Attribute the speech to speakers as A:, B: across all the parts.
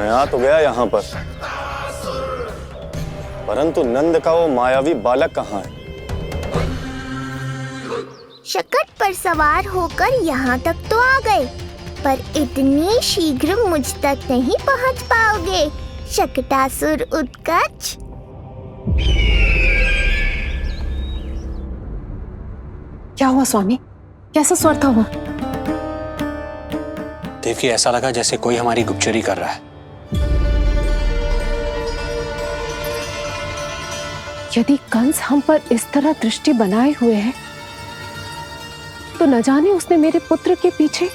A: मैं आ तो गया यहाँ पर, परंतु नंद का वो मायावी बालक कहाँ है?
B: शकट पर सवार होकर यहाँ तक तो आ गए, पर इतनी शीघ्र मुझ तक नहीं पहुँच पाओगे शकटासुर उत्कच।
C: क्या हुआ स्वामी? कैसा स्वर था वो?
D: देवकी, ऐसा लगा जैसे कोई हमारी गुप्तचोरी कर रहा है।
C: यदि कंस हम पर इस तरह दृष्टि बनाए हुए है, तो न जाने उसने मेरे पुत्र के पीछे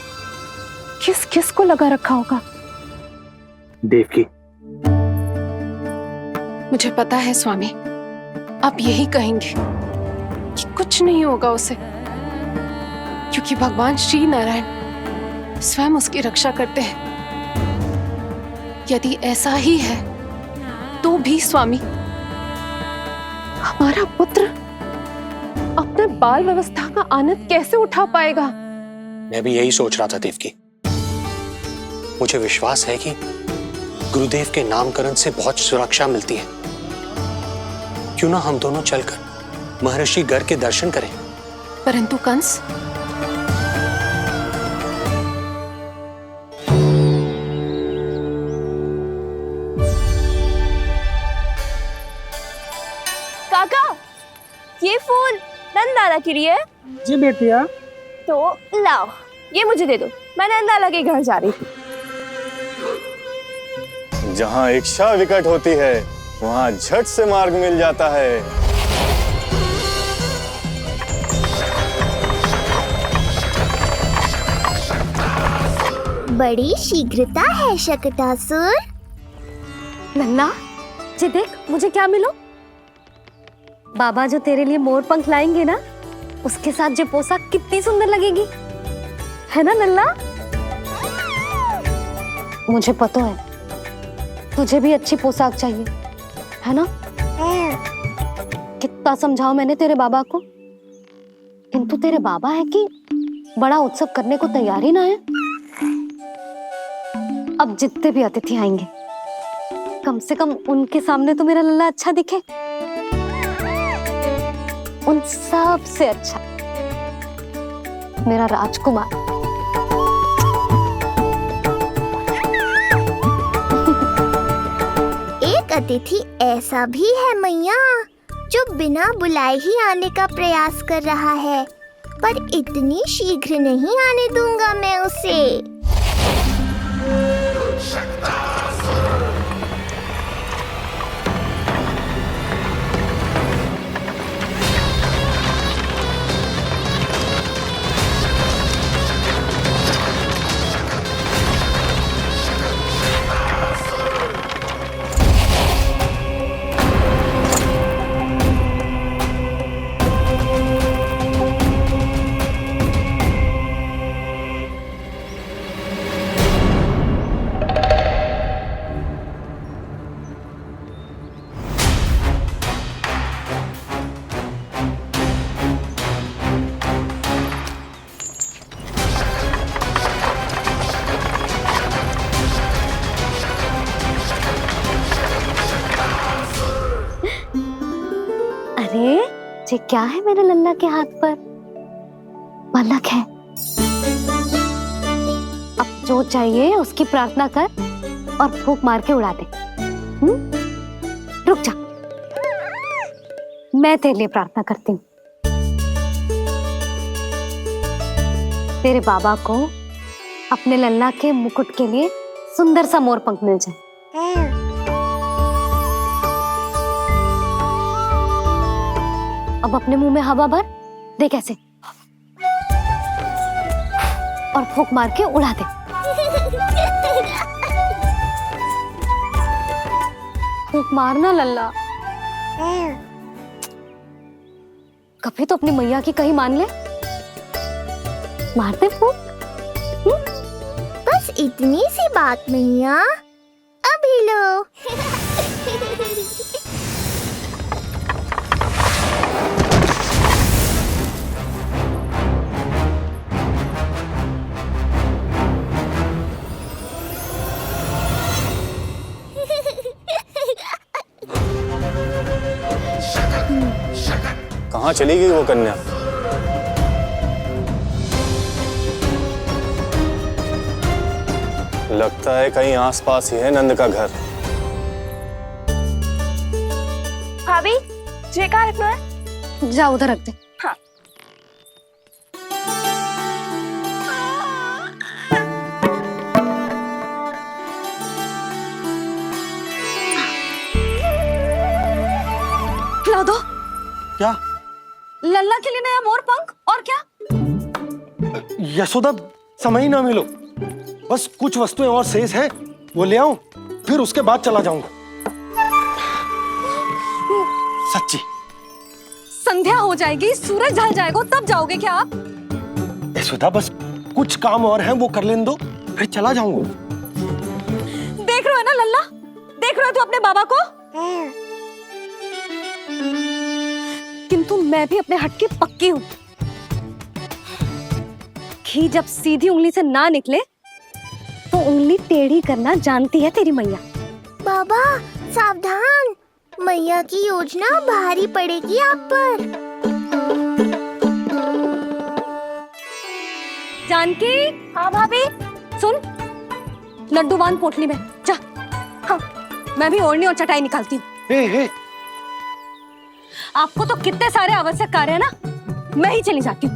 C: किस किस को लगा रखा होगा।
D: देवकी,
C: मुझे पता है स्वामी, आप यही कहेंगे कि कुछ नहीं होगा उसे, क्योंकि भगवान श्री नारायण स्वयं उसकी रक्षा करते हैं। यदि ऐसा ही है तो भी स्वामी, हमारा पुत्र अपने बाल व्यवस्था का आनंद कैसे उठा पाएगा?
D: मैं भी यही सोच रहा था देवकी। मुझे विश्वास है कि गुरुदेव के नामकरण से बहुत सुरक्षा मिलती है। क्यों ना हम दोनों चलकर महर्षि गर्ग के दर्शन करें?
C: परंतु कंस,
E: काका, ये फूल नंदाला के लिए है।
F: जी बेटिया।
E: तो लाओ, ये मुझे दे दो, मैं नंदाला के घर जा रही थी।
A: जहाँ इच्छा विकट होती है, वहाँ झट से मार्ग मिल जाता है।
B: बड़ी शीघ्रता है शकटासुर।
E: नन्ना, जी देख मुझे क्या मिलो। बाबा जो तेरे लिए मोर पंख लाएंगे ना, उसके साथ जो पोशाक कितनी सुंदर लगेगी, है ना नन्ना? मुझे पता है तुझे भी अच्छी पोशाक चाहिए, है ना? कितना समझाओ मैंने तेरे बाबा को, किंतु तेरे बाबा है कि बड़ा उत्सव करने को तैयार ही ना है। अब जितने भी अतिथि आएंगे, कम से कम उनके सामने तो मेरा लल्ला अच्छा दिखे। उन सब से अच्छा मेरा राजकुमार।
B: एक अतिथि ऐसा भी है मैया, जो बिना बुलाए ही आने का प्रयास कर रहा है, पर इतनी शीघ्र नहीं आने दूंगा मैं उसे।
E: अरे ये क्या है मेरे लल्ला के हाथ पर? पलक है। अब जो चाहिए उसकी प्रार्थना कर और फूंक मार के उड़ा दे। रुक जा, मैं तेरे लिए प्रार्थना करती हूँ। तेरे बाबा को अपने लल्ला के मुकुट के लिए सुंदर सा मोर पंख मिल जाए। अब अपने मुंह में हवा भर दे, कैसे, और फूंक मार के उड़ा दे। फूंक मारना लल्ला, कभी तो अपनी मैया की कहीं मान ले। मारते फूंक।
B: बस इतनी सी बात मैया, अभी लो।
A: कहाँ चली गई वो कन्या? लगता है कहीं आसपास ही है नंद का घर।
F: भाभी ये कहाँ रखना है?
E: जा उधर रख दे।
F: हाँ।
E: खिला दो।
G: क्या?
E: लल्ला के लिए नया मोर पंख और क्या?
G: यशोदा, समय ही ना मिलो, बस कुछ वस्तुएं और शेष है, वो ले आऊं, फिर उसके बाद चला जाऊंगा। सच्ची।
E: संध्या हो जाएगी, सूरज ढल जाएगा, तब जाओगे क्या आप?
G: यशोदा, बस कुछ काम और हैं, वो कर लेने दो, फिर चला जाऊंगा।
E: देख रहे हो ना लल्ला, देख रहे हो तू अपने बाबा को? किंतु मैं भी अपने हट की पक्की हूँ। घी जब सीधी उंगली से ना निकले तो उंगली टेढ़ी करना जानती है तेरी मैया।
B: बाबा सावधान, मैया की योजना भारी पड़ेगी आप पर।
E: जानकी। हाँ भाभी। सुन, लड्डू बांध पोटली में, जा। हाँ, मैं भी ओढ़नी और चटाई निकालती हूँ। आपको तो कितने सारे आवश्यक कार्य है ना, मैं ही चली जाती हूँ।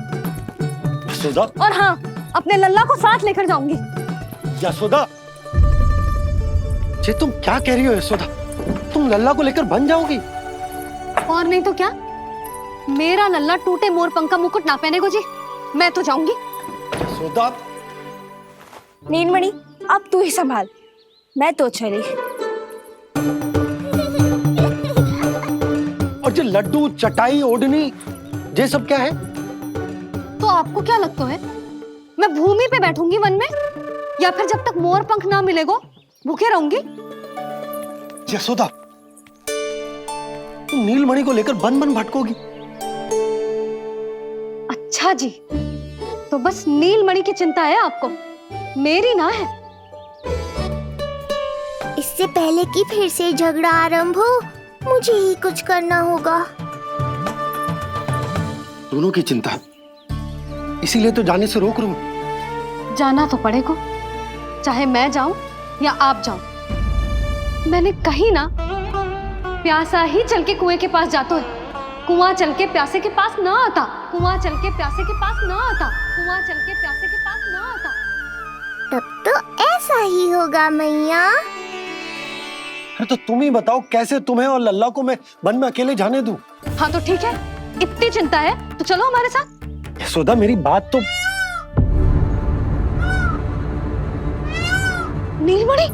G: यशोदा।
E: और हाँ, अपने लल्ला को साथ लेकर जाऊंगी।
G: यशोदा, ये तुम क्या कह रही हो यशोदा? तुम लल्ला को लेकर बन जाओगी?
E: और नहीं तो क्या, मेरा लल्ला टूटे मोर पंख का मुकुट ना पहने को जी, मैं तो जाऊंगी।
G: यशोदा।
F: नीलमणि अब तू ही संभाल, मैं तो चली।
G: और ये लड्डू, चटाई, ओढ़नी, ये सब क्या है?
E: तो आपको क्या लगता है, मैं भूमि पे बैठूंगी वन में, या फिर जब तक मोर पंख ना मिलेगा भूखे रहूंगी?
G: यशोदा, तुम नीलमणि को लेकर बन बन भटकोगी।
E: अच्छा जी, तो बस नीलमणि की चिंता है आपको, मेरी ना है।
B: इससे पहले कि फिर से झगड़ा आरंभ हो, मुझे ही कुछ करना होगा।
G: दोनों की चिंता है, इसीलिए तो जाने से रोक रहा हूं।
E: जाना तो पड़ेगा, चाहे मैं जाऊं या आप जाओ। मैंने कहीं ना, प्यासा ही चल के कुएं के पास जाता है, कुआं चल के प्यासे के पास ना आता, कुआं चल के प्यासे के पास ना आता, कुआं चल के प्यासे के पास ना आता।
B: तब तो ऐसा ही होगा मैया।
G: अरे तो तुम ही बताओ, कैसे तुम्हें और लल्ला को मैं वन में अकेले जाने दूं?
E: हाँ तो ठीक है, इतनी चिंता है तो चलो हमारे साथ।
G: यशोदा, मेरी बात तो।
E: नीलमणि,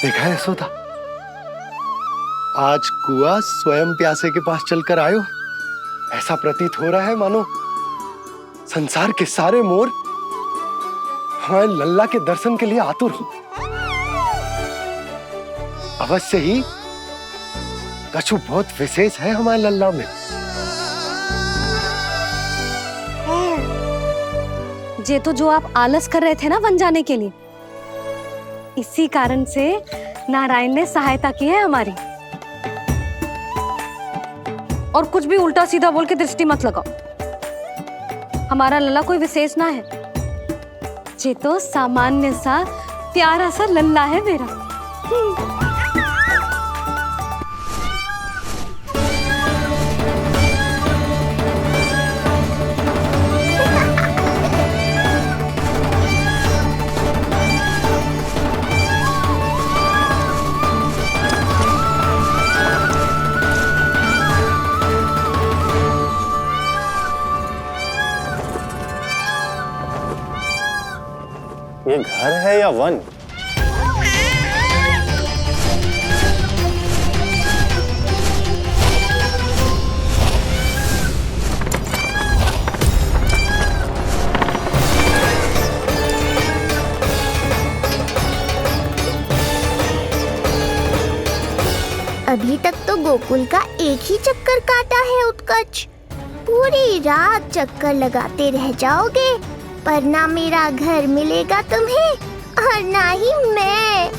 G: देखा है यशोदा, आज कुआं स्वयं प्यासे के पास चलकर आयो। ऐसा प्रतीत हो रहा है मानो संसार के सारे मोर हमारे लल्ला के दर्शन के लिए आतुर हो। अवश्य ही कछु बहुत विशेष है हमारे लल्ला में।
E: ये तो जो आप आलस कर रहे थे ना वन जाने के लिए, इसी कारण से नारायण ने सहायता की है हमारी। और कुछ भी उल्टा सीधा बोल के दृष्टि मत लगाओ। हमारा लल्ला कोई विशेष ना है, ये तो सामान्य सा प्यारा सा लल्ला है मेरा।
A: ये घर है या वन?
B: अभी तक तो गोकुल का एक ही चक्कर काटा है उत्कर्ष। पूरी रात चक्कर लगाते रह जाओगे, पर ना मेरा घर मिलेगा तुम्हें और ना ही मैं।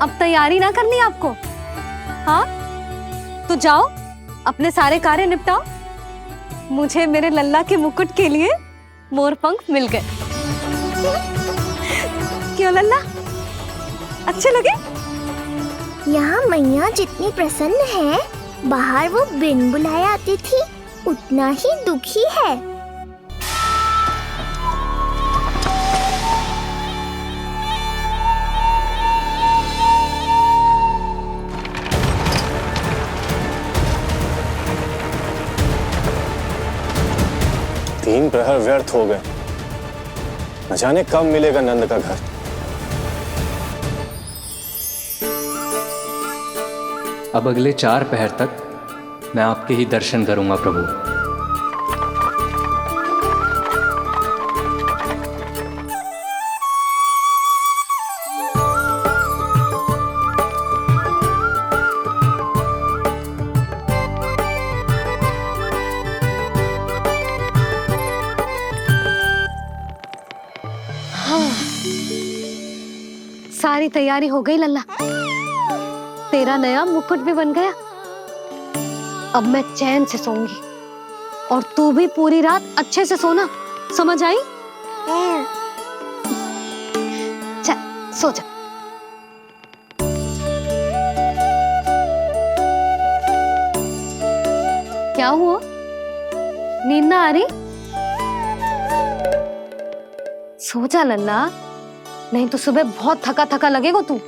E: अब तैयारी ना करनी आपको? हाँ, तो जाओ अपने सारे कार्य निपटाओ। मुझे मेरे लल्ला के मुकुट के लिए मोर पंख मिल गए। क्यों लल्ला, अच्छे लगे?
B: यहाँ मैया जितनी प्रसन्न है, बाहर वो बिन बुलाए आती थी उतना ही दुखी है।
A: तीन प्रहर व्यर्थ हो गए, न जाने कब मिलेगा नंद का घर।
H: अब अगले 4 पहर तक मैं आपके ही दर्शन करूंगा प्रभु।
E: सारी तैयारी हो गई लल्ला, तेरा नया मुकुट भी बन गया। अब मैं चैन से सोऊंगी और तू भी पूरी रात अच्छे से सोना, समझ आई? चल सो जा। क्या हुआ, नींद ना आ रही? सो जा लल्ला, नहीं तो सुबह बहुत थका थका लगेगा तू।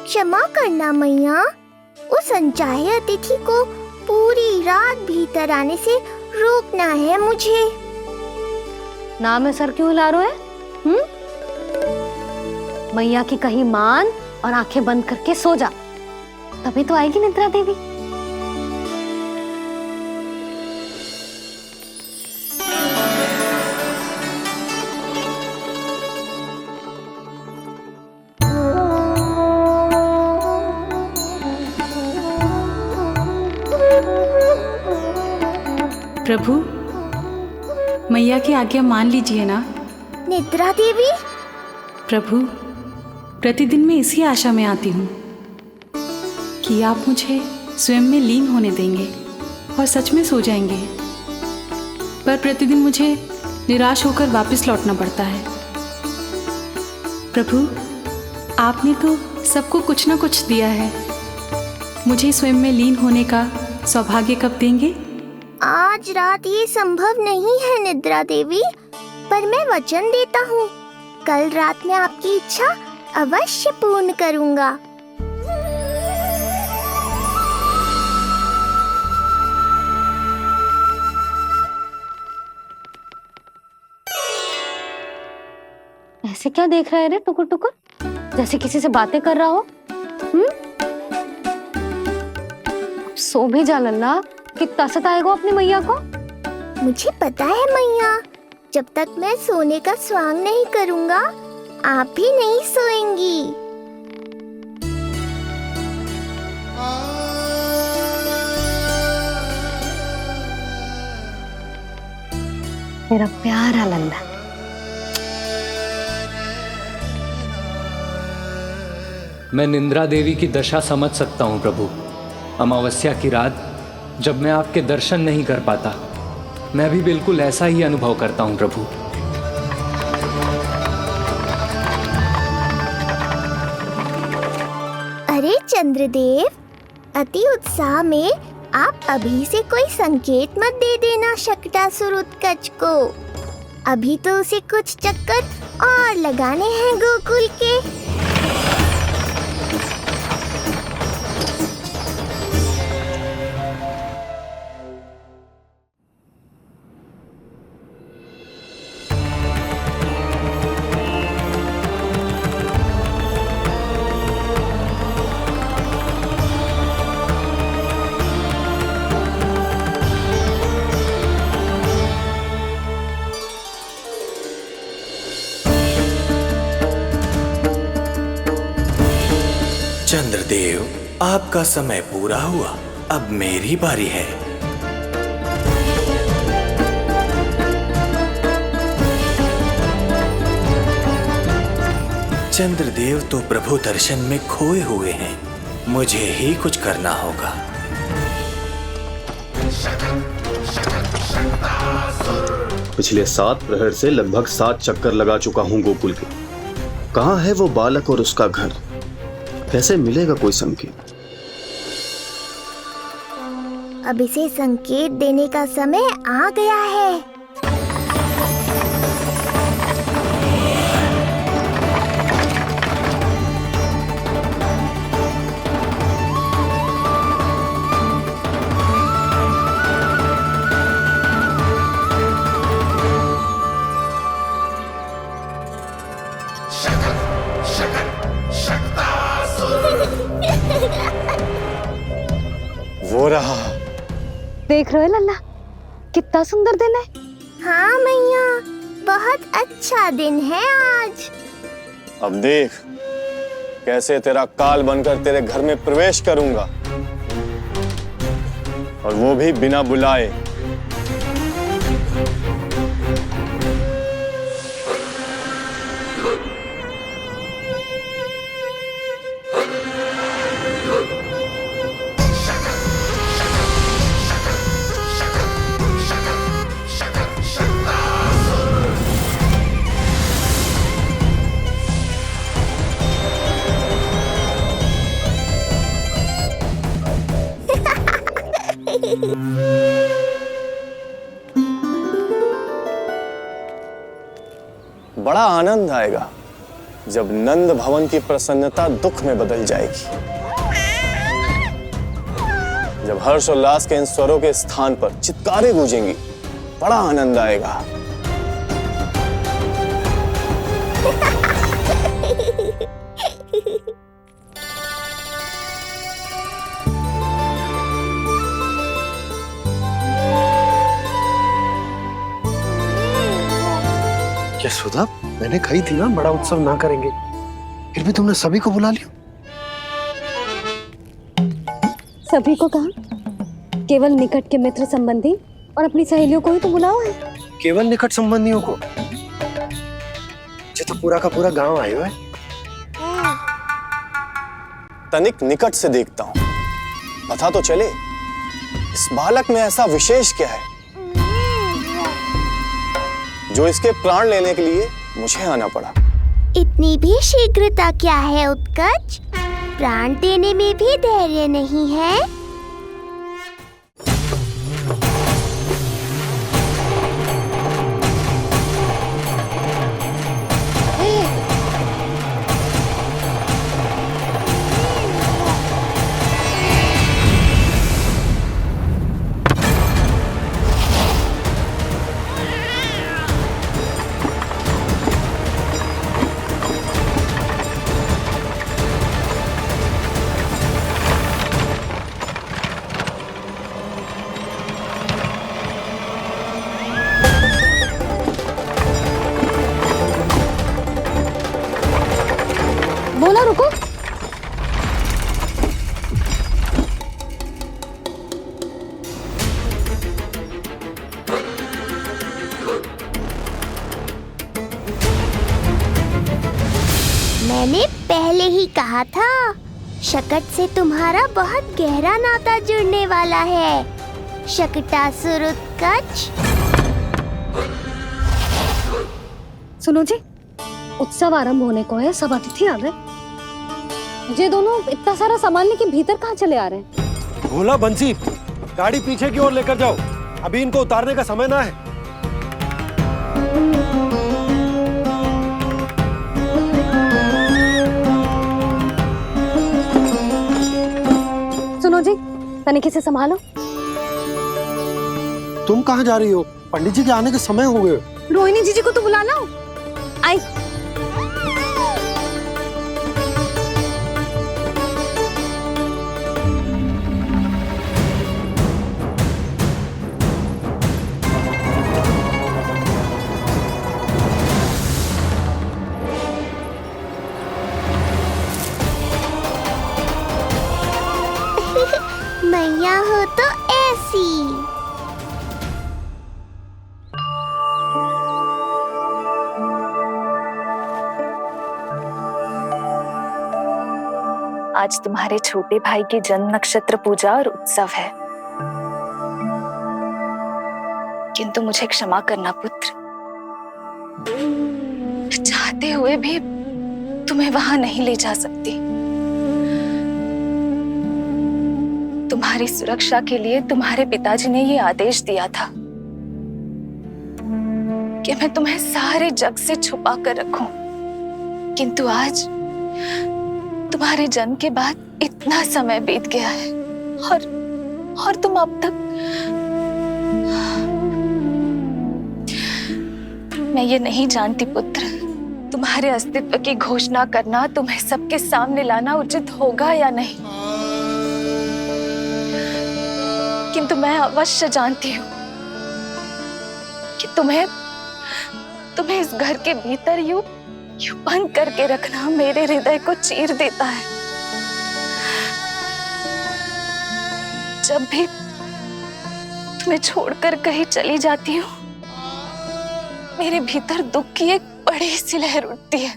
B: क्षमा करना मैया, उस अनचाहे अतिथि को पूरी रात भीतर आने से रोकना है मुझे।
E: नाम में सर क्यों हिला रहे हैं? मैया की कहीं मान और आंखें बंद करके सो जा, तभी तो आएगी निद्रा देवी।
I: प्रभु, मैया की आज्ञा मान लीजिए ना।
B: निद्रा देवी?
I: प्रभु, प्रतिदिन मैं इसी आशा में आती हूँ कि आप मुझे स्वयं में लीन होने देंगे और सच में सो जाएंगे, पर प्रतिदिन मुझे निराश होकर वापस लौटना पड़ता है। प्रभु, आपने तो सबको कुछ ना कुछ दिया है, मुझे स्वयं में लीन होने का सौभाग्य कब देंगे?
B: आज रात ये संभव नहीं है निद्रा देवी, पर मैं वचन देता हूँ कल रात में आपकी इच्छा अवश्य पूर्ण करूँगा।
E: ऐसे क्या देख रहा है रे टुकुर टुकुर, जैसे किसी से बातें कर रहा हो? सो भी जा लल्ला, कितना सताएगा अपनी मैया को।
B: मुझे पता है मैया, जब तक मैं सोने का स्वांग नहीं करूंगा आप भी नहीं सोएंगी।
E: मेरा प्यारा लल्ला।
H: मैं निंद्रा देवी की दशा समझ सकता हूँ प्रभु। अमावस्या की रात जब मैं आपके दर्शन नहीं कर पाता, मैं भी बिल्कुल ऐसा ही अनुभव करता हूँ प्रभु।
B: अरे चंद्रदेव, अति उत्साह में आप अभी से कोई संकेत मत दे देना शकटासुर उत्कच को। अभी तो उसे कुछ चक्कर और लगाने हैं गोकुल के।
J: चंद्रदेव, आपका समय पूरा हुआ, अब मेरी बारी है। चंद्रदेव तो प्रभु दर्शन में खोए हुए हैं, मुझे ही कुछ करना होगा।
K: पिछले 7 प्रहर से लगभग 7 चक्कर लगा चुका हूँ गोकुल के। कहाँ है वो बालक और उसका घर? कैसे मिलेगा कोई संकेत?
B: अब इसे संकेत देने का समय आ गया है।
A: वो रहा।
E: देख रहे हो लल्ला, कितना सुंदर दिन है।
B: हाँ मैया, बहुत अच्छा दिन है आज।
A: अब देख कैसे तेरा काल बनकर तेरे घर में प्रवेश करूंगा, और वो भी बिना बुलाए। बड़ा आनंद आएगा जब नंद भवन की प्रसन्नता दुख में बदल जाएगी, जब हर्षोल्लास के इन स्वरों के स्थान पर चित्कारें गूंजेंगी। बड़ा आनंद आएगा।
G: यशोदा, मैंने कही थी ना बड़ा उत्सव ना करेंगे, फिर भी तुमने सभी को बुला लिया।
E: सभी को कहा? केवल निकट के मित्र संबंधी और अपनी सहेलियों को ही तो बुलाओ है।
G: केवल निकट संबंधियों को? ये तो पूरा का पूरा गांव आया है।
A: तनिक निकट से देखता हूं, पता तो चले इस बालक में ऐसा विशेष क्या है जो इसके प्राण लेने के लिए मुझे आना पड़ा।
B: इतनी भी शीघ्रता क्या है उत्कच? प्राण देने में भी धैर्य नहीं है।
E: जरा रुको।
B: मैंने पहले ही कहा था, शकट से तुम्हारा बहुत गहरा नाता जुड़ने वाला है। शकटासुर उत्कच।
E: सुनो जी, उत्सव आरंभ होने को है, सब अतिथि आ गए। ये दोनों इतना सारा सामान लेके भीतर कहाँ चले आ रहे हैं?
G: भोला बंसी, गाड़ी पीछे की ओर लेकर जाओ, अभी इनको उतारने का समय ना है।
E: सुनो जी, तनिके से संभालो।
G: तुम कहाँ जा रही हो? पंडित जी के आने के समय हो गए।
E: रोहिणी जीजी को तो बुला लो। आई।
B: मैया हो तो ऐसी।
L: आज तुम्हारे छोटे भाई की जन्म नक्षत्र पूजा और उत्सव है, किंतु मुझे क्षमा करना पुत्र। चाहते हुए भी तुम्हें वहां नहीं ले जा सकती। तुम्हारी सुरक्षा के लिए तुम्हारे पिताजी ने ये आदेश दिया था कि मैं तुम्हें सारे जग से छुपा कर रखूं, किंतु आज तुम्हारे जन्म के बाद इतना समय बीत गया है और तुम अब तक। मैं ये नहीं जानती पुत्र, तुम्हारे अस्तित्व की घोषणा करना, तुम्हें सबके सामने लाना उचित होगा या नहीं, किंतु मैं अवश्य जानती हूँ कि तुम्हें इस घर के भीतर यूं बंद करके रखना मेरे हृदय को चीर देता है। जब भी तुम्हें छोड़कर कहीं चली जाती हूँ, मेरे भीतर दुख की एक बड़ी सी लहर उठती है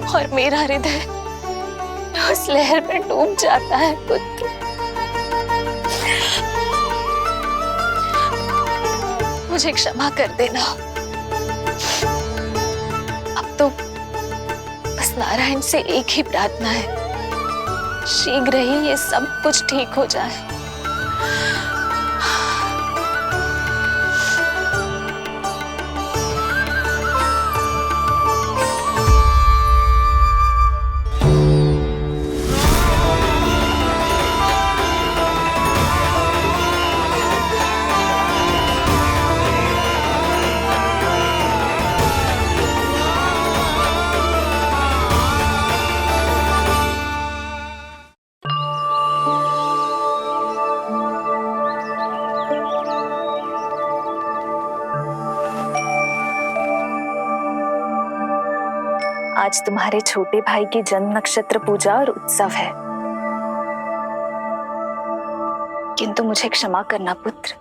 L: और मेरा हृदय उस लहर में डूब जाता है पुत्र। मुझे क्षमा कर देना। अब तो बस नारायण से एक ही प्रार्थना है, शीघ्र ही ये सब कुछ ठीक हो जाए। आज तुम्हारे छोटे भाई की जन्म नक्षत्र पूजा और उत्सव है, किंतु मुझे क्षमा करना पुत्र।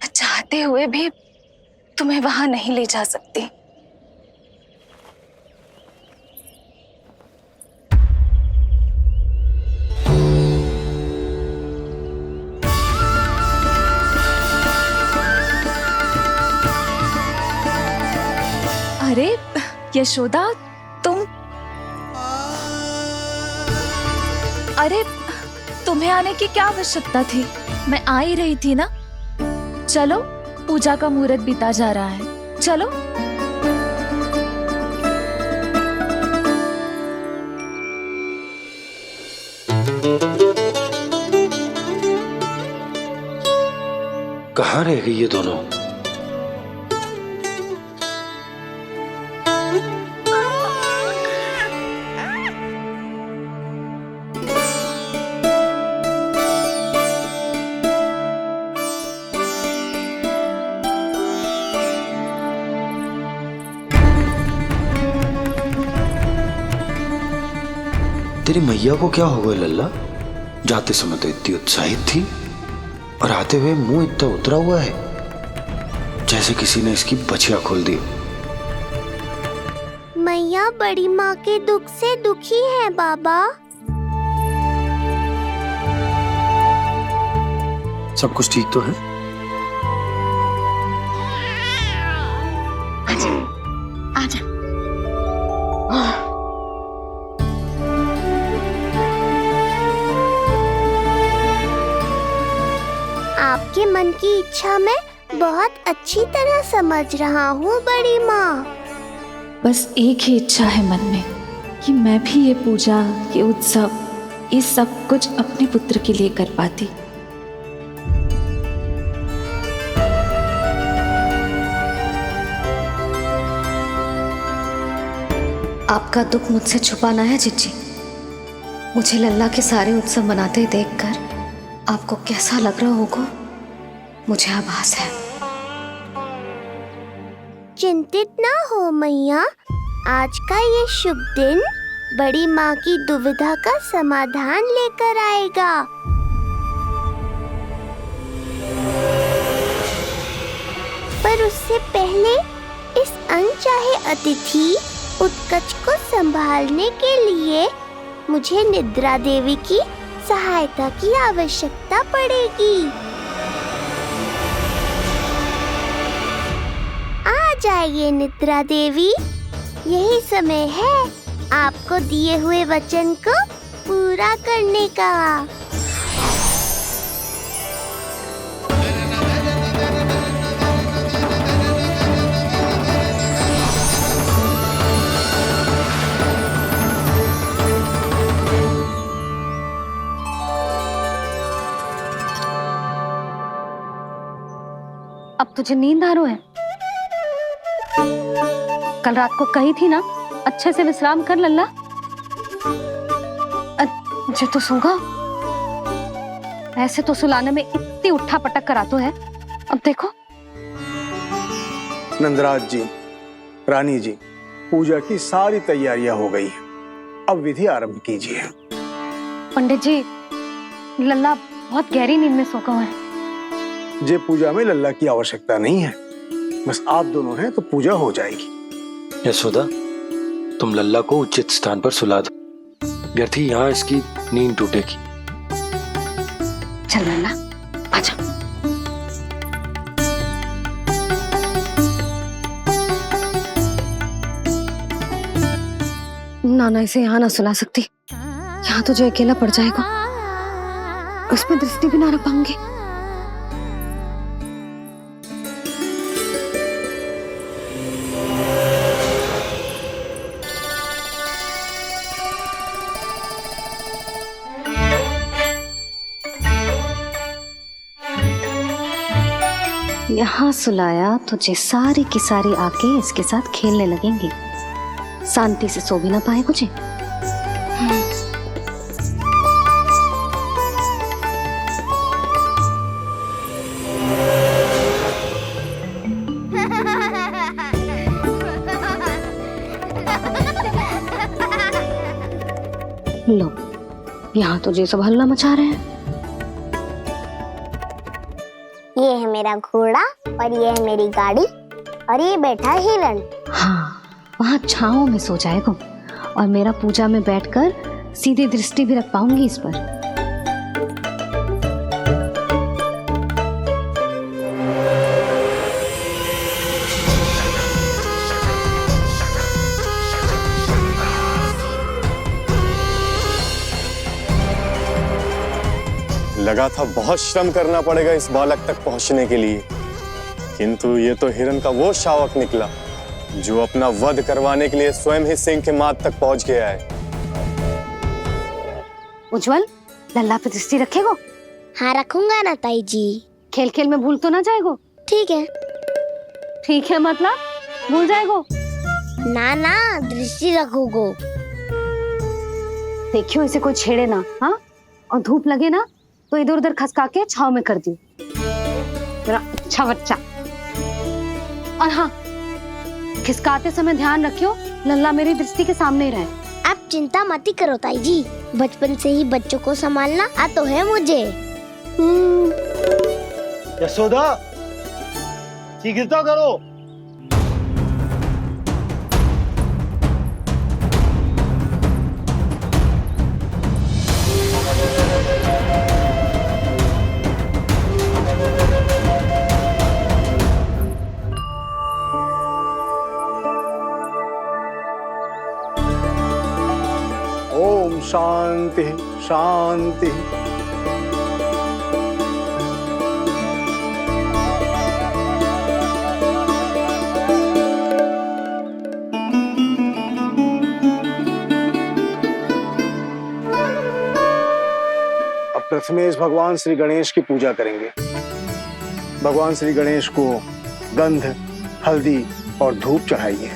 L: चाहते हुए भी तुम्हें वहां नहीं ले जा सकती। अरे यशोदा, तुम? अरे तुम्हें आने की क्या आवश्यकता थी? मैं आ ही रही थी ना। चलो, पूजा का मुहूर्त बीता जा रहा है, चलो।
J: कहाँ रह गई ये दोनों?
M: तेरी मैया को क्या हो गया लल्ला? जाते समय तो इतनी उत्साहित थी और आते हुए मुंह इतना उतरा हुआ है जैसे किसी ने इसकी बछिया खोल दी।
B: मैया बड़ी माँ के दुख से दुखी है बाबा।
M: सब कुछ ठीक तो है?
B: आजा। आपके मन की इच्छा मैं बहुत अच्छी तरह समझ रहा हूँ बड़ी माँ।
I: बस एक ही इच्छा है मन में कि मैं भी ये पूजा, ये उत्सव, ये सब कुछ अपने पुत्र के लिए कर पाती।
E: आपका दुख मुझसे छुपाना है जिज्जी। मुझे लल्ला के सारे उत्सव मनाते देखकर आपको कैसा लग रहा होगा मुझे आभास है।
B: चिंतित ना हो मैया, आज का ये शुभ दिन बड़ी माँ की दुविधा का समाधान लेकर आएगा। पर उससे पहले इस अनचाहे अतिथि उत्कच को संभालने के लिए मुझे निद्रा देवी की सहायता की आवश्यकता पड़ेगी। आ जाइए निद्रा देवी, यही समय है आपको दिए हुए वचन को पूरा करने का।
E: अब तुझे नींद आ रहा है? कल रात को कही थी ना अच्छे से विश्राम कर लल्ला। जो तो सोगा, ऐसे तो सुलाने में इतनी उठा पटक करा तो है। अब देखो।
A: नंदराज जी, रानी जी, पूजा की सारी तैयारियां हो गई हैं। अब विधि आरंभ कीजिए।
E: पंडित जी, लल्ला बहुत गहरी नींद में सो गया है।
A: जे पूजा में लल्ला की आवश्यकता नहीं है, बस आप दोनों हैं तो पूजा हो जाएगी।
M: यशोदा, तुम लल्ला को उचित स्थान पर सुला दो, व्यर्थ ही यहाँ इसकी नींद टूटेगी।
E: चल लल्ला, आजा। नाना इसे यहाँ ना सुला सकती, यहाँ तो जो अकेला पड़ जाएगा, उसमें दृष्टि भी ना रख पाऊंगी। यहाँ सुलाया तो जे सारी की सारी आके इसके साथ खेलने लगेंगी, शांति से सो भी ना पाए कुछ। लो, यहाँ तो जे सब हल्ला मचा रहे हैं।
B: ये है मेरा घोड़ा और ये है मेरी गाड़ी और ये बैठा हिरण।
E: हाँ, वहाँ छांव में सो जाएगा और मेरा पूजा में बैठकर सीधी दृष्टि भी रख पाऊंगी इस पर।
A: लगा था बहुत श्रम करना पड़ेगा इस बालक तक पहुंचने के लिए, किंतु ये तो हिरण का वो शावक निकला जो अपना वध करवाने के लिए स्वयं ही सिंह के माथ तक पहुंच गया है।
E: उज्जवल, लल्ला पे दृष्टि रखेगो?
B: हाँ रखूंगा ना ताई जी।
E: खेल खेल में भूल तो ना जाएगो?
B: ठीक है।
E: ठीक है मतलब भूल जाएगो?
B: ना ना, दृष्टि रखोगो।
E: देखियो इसे कोई छेड़े ना, हाँ? और धूप लगे ना तो इधर उधर खसका के छाव में कर दी। मेरा अच्छा बच्चा। और हाँ, खिसकाते समय ध्यान रखियो लल्ला मेरी दृष्टि के सामने ही रहे।
B: अब आप चिंता मत ही करो ताई जी, बचपन से ही बच्चों को संभालना आता है मुझे।
G: यशोदा, शीघ्रता करो। ओम शांति शांति। अब प्रथमेश भगवान श्री गणेश की पूजा करेंगे। भगवान श्री गणेश को गंध, हल्दी और धूप चढ़ाइए।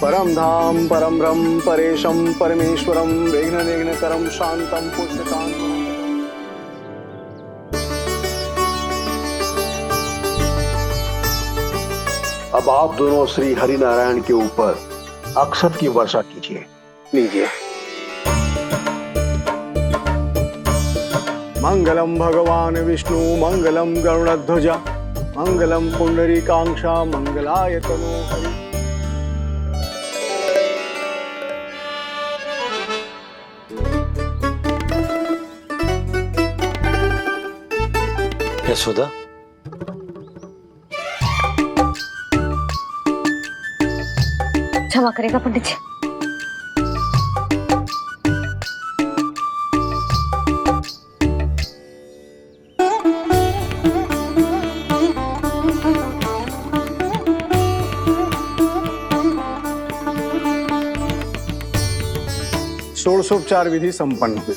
G: परम धाम परम ब्रह्म परेशम परमेश्वरम विघ्न निघ्नकरम शांतम पुष्टकांतम। अब आप दोनों श्री हरि नारायण के ऊपर अक्षत की वर्षा कीजिए। लीजिए। मंगलम भगवान विष्णु मंगलम गरुड़ध्वजा मंगलम पुंडरीकाक्षा मंगलाय तनो हरि।
M: यशोदा,
E: क्षमा करेगा पंडित जी।
G: षोडशोपचार विधि संपन्न हुई।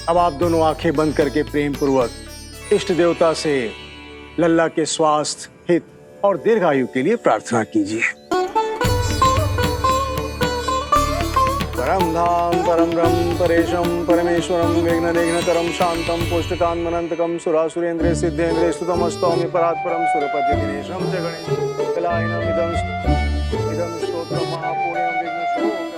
G: अब आप दोनों आंखें बंद करके प्रेम पूर्वक इष्ट देवता से लल्ला के स्वास्थ्य, हित और दीर्घायु के लिए प्रार्थना कीजिए। परम धाम परम ब्रह्म परेशम परमेश्वरम विघ्न निघ्नकरम शांतम पुष्टकांतमनंतकम सुरासुरेंद्र सिद्धेंद्र स्तुतम स्तौमि परात्परम सुरपति दिनेशम च गणेश कलायनम इदं स्तोत्रम महापुण्यम विघ्न शोकहरम।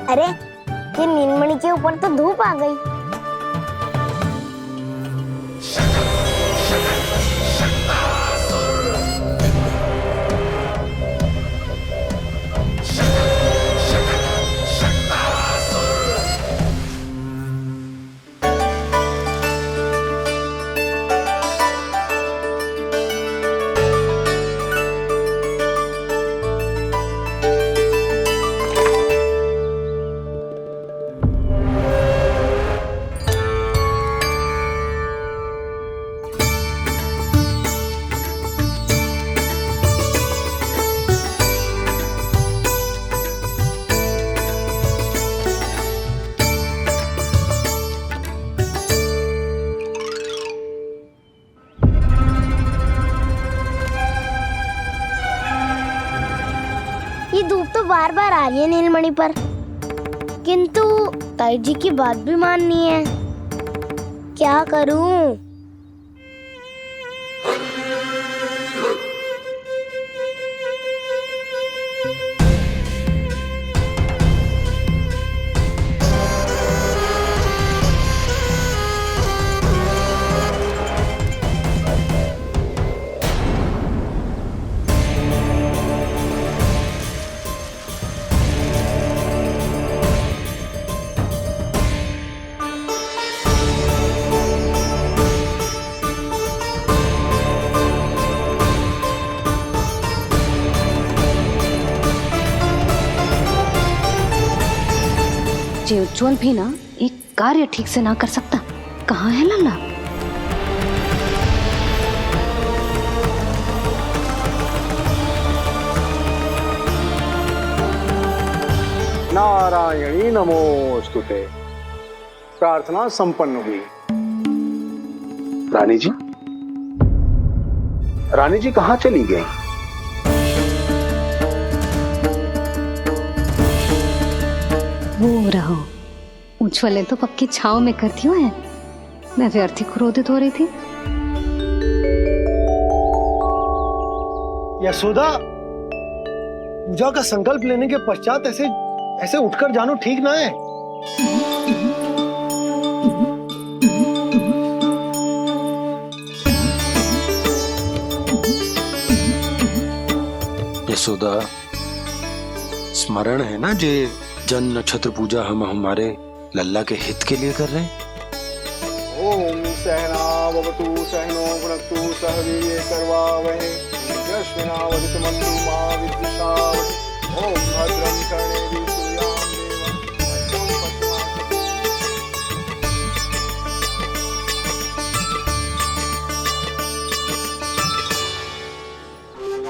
B: अरे ये नीलमणि के ऊपर तो धूप आ गई। ये धूप तो बार बार आ रही है नीलमणि पर, किंतु ताई जी की बात भी माननी है। क्या करूं?
E: जे उज्जवल भी ना एक कार्य ठीक से ना कर सकता। कहाँ है लल्ला?
G: नारायणी नमोस्तुते। प्रार्थना संपन्न हुई। रानी जी, रानी जी कहाँ चली गई?
E: वो रहो, उज्ज्वल तो पक्की छाव में करती हूँ। मैं व्यर्थ ही क्रोधित हो रही थी।
G: यशोदा, पूजा का संकल्प लेने के पश्चात ऐसे ऐसे उठकर जानो ठीक ना है।
M: यशोदा, स्मरण है ना जे जन नक्षत्र पूजा हम हमारे लल्ला के हित के लिए कर रहे हैं।
G: ओम सहनावतु सहनो भुनक्तु सह वीर्यं करवावहै तेजस्विनावधीतमस्तु मा विद्विषावहै। ओम भद्रं कर्णेभिः सूर्यां देवं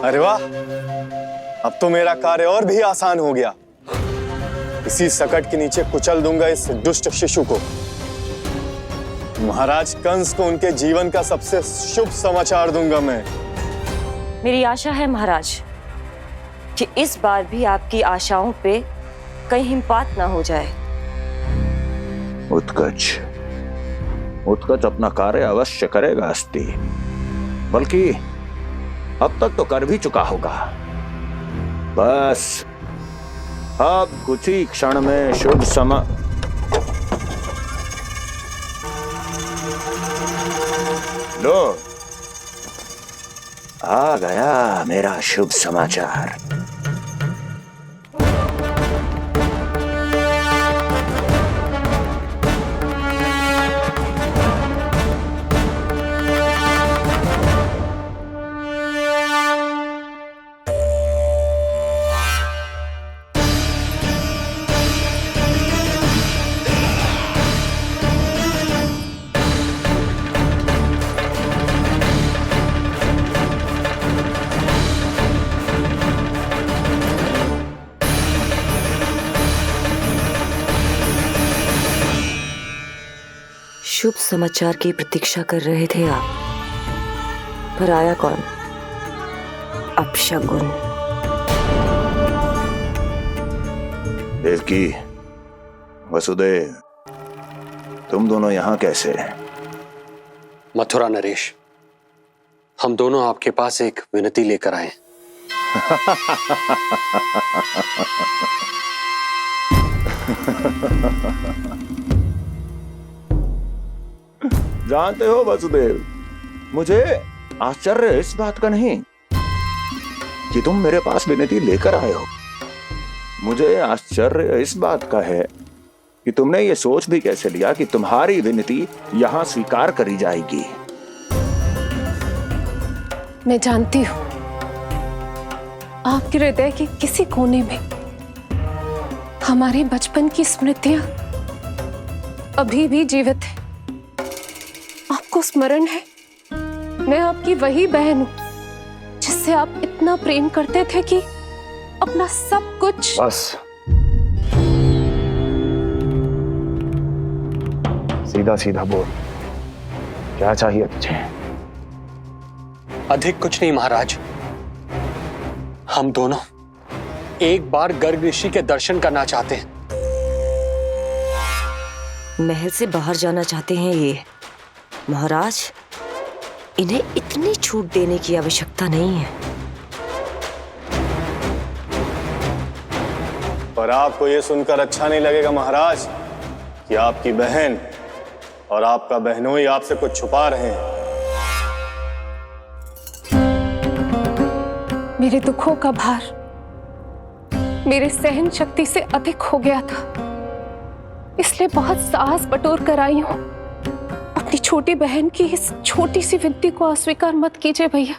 A: अरे वाह, अब तो मेरा कार्य और भी आसान हो गया। इसी सकट के नीचे कुचल दूंगा इस दुष्ट शिशु को। महाराज कंस को उनके जीवन का सबसे शुभ समाचार दूंगा मैं।
N: मेरी आशा है महाराज कि इस बार भी आपकी आशाओं पे कहीं हिमपात ना हो जाए।
J: उत्कच अपना कार्य अवश्य करेगा अस्ति, बल्कि अब तक तो कर भी चुका होगा। बस अब कुछ ही क्षण में शुभ समय। लो, आ गया मेरा शुभ समाचार।
N: शुभ समाचार की प्रतीक्षा कर रहे थे आप, पर आया कौन? अपशगुन।
J: देवकी, वसुदेव, तुम दोनों यहाँ कैसे?
D: मथुरा नरेश, हम दोनों आपके पास एक विनती लेकर आए।
J: जानते हो वसुदेव, मुझे आश्चर्य इस बात का नहीं कि तुम मेरे पास विनती लेकर आए हो। मुझे आश्चर्य इस बात का है कि तुमने ये सोच भी कैसे लिया कि तुम्हारी विनती यहां स्वीकार करी जाएगी।
C: मैं जानती हूं आपके हृदय के किसी कोने में हमारे बचपन की स्मृतियां अभी भी जीवित है। आपको स्मरण है, मैं आपकी वही बहन हूं जिससे आप इतना प्रेम करते थे कि अपना सब कुछ।
J: बस, सीधा सीधा बोल, क्या चाहिए तुझे?
D: अधिक कुछ नहीं महाराज, हम दोनों एक बार गर्ग ऋषि के दर्शन करना चाहते हैं।
N: महल से बाहर जाना चाहते हैं ये। महाराज, इन्हें इतनी छूट देने की आवश्यकता नहीं है।
A: पर आपको यह सुनकर अच्छा नहीं लगेगा महाराज कि आपकी बहन और आपका बहनोई आपसे कुछ छुपा रहे हैं।
C: मेरे दुखों का भार मेरे सहन शक्ति से अधिक हो गया था, इसलिए बहुत साहस बटोर कर आई हूं। अपनी छोटी बहन की इस छोटी सी विनती को अस्वीकार मत कीजिए भैया।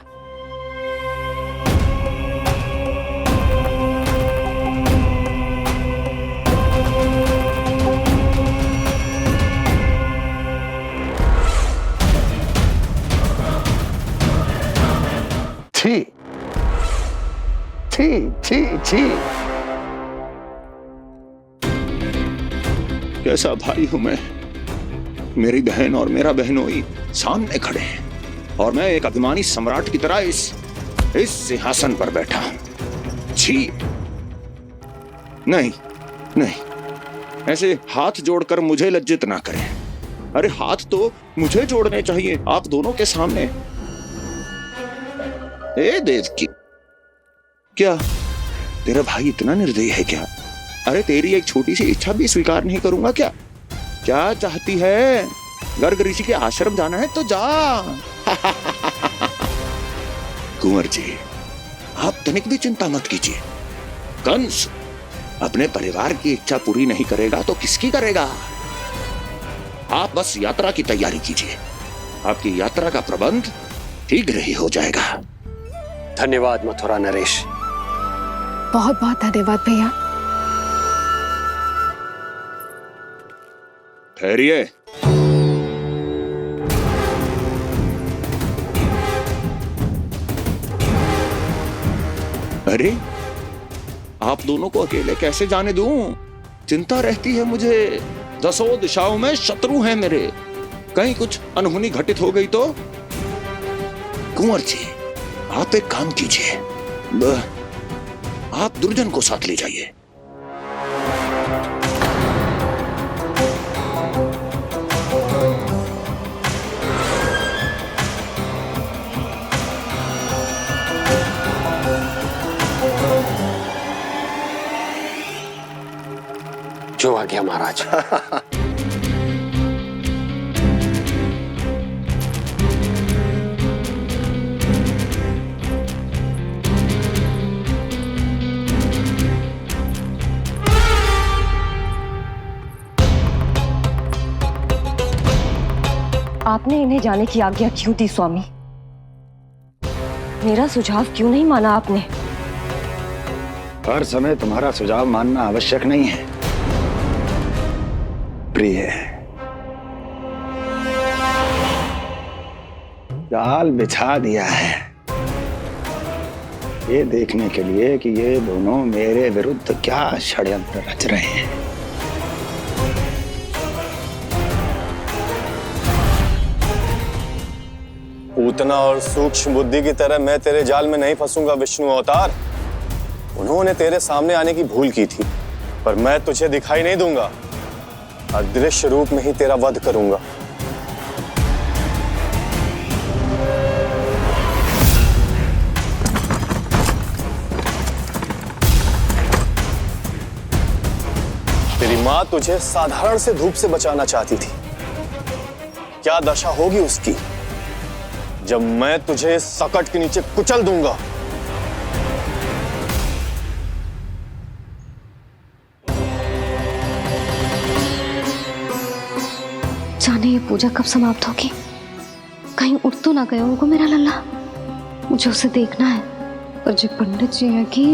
J: छी छी छी छी, कैसा भाई हूं मैं। मेरी बहन और मेरा बहनोई सामने खड़े हैं और मैं एक अभिमानी सम्राट की तरह इस सिंहासन पर बैठा हूं। छी, नहीं नहीं, ऐसे हाथ जोड़कर मुझे लज्जित ना करें। अरे हाथ तो मुझे जोड़ने चाहिए आप दोनों के सामने। ए देवकी, क्या तेरा भाई इतना निर्दयी है क्या? अरे तेरी एक छोटी सी इच्छा भी स्वीकार नहीं करूंगा क्या? क्या चाहती है? गर्ग ऋषि के आश्रम जाना है तो जा। कुंवर जी, आप तनिक भी चिंता मत कीजिए। कंस अपने परिवार की इच्छा पूरी नहीं करेगा तो किसकी करेगा? आप बस यात्रा की तैयारी कीजिए। आपकी यात्रा का प्रबंध शीघ्र ही हो जाएगा।
D: धन्यवाद मथुरा नरेश।
C: बहुत बहुत धन्यवाद भैया।
J: ठहरिए। अरे आप दोनों को अकेले कैसे जाने दूं? चिंता रहती है मुझे। दसों दिशाओं में शत्रु हैं मेरे। कहीं कुछ अनहोनी घटित हो गई तो? कुंवर जी, आप एक काम कीजिए, आप दुर्जन को साथ ले जाइए।
D: जो आ गया महाराज।
N: आपने इन्हें जाने की आज्ञा क्यों दी स्वामी? मेरा सुझाव क्यों नहीं माना आपने?
G: हर समय तुम्हारा सुझाव मानना आवश्यक नहीं है प्रिय। जाल बिछा दिया है ये देखने के लिए कि ये दोनों मेरे विरुद्ध क्या षड्यंत्र रच रहे हैं।
A: पूतना और सूक्ष्म बुद्धि की तरह मैं तेरे जाल में नहीं फंसूंगा विष्णु अवतार। उन्होंने तेरे सामने आने की भूल की थी, पर मैं तुझे दिखाई नहीं दूंगा। अदृश्य रूप में ही तेरा वध करूंगा। तेरी मां तुझे साधारण से धूप से बचाना चाहती थी। क्या दशा होगी उसकी जब मैं तुझे सकट के नीचे कुचल दूंगा।
E: जाने ये पूजा कब समाप्त होगी? कहीं उठ तो ना गया होगा मेरा लल्ला। मुझे उसे देखना है। पर जो पंडित जी है कि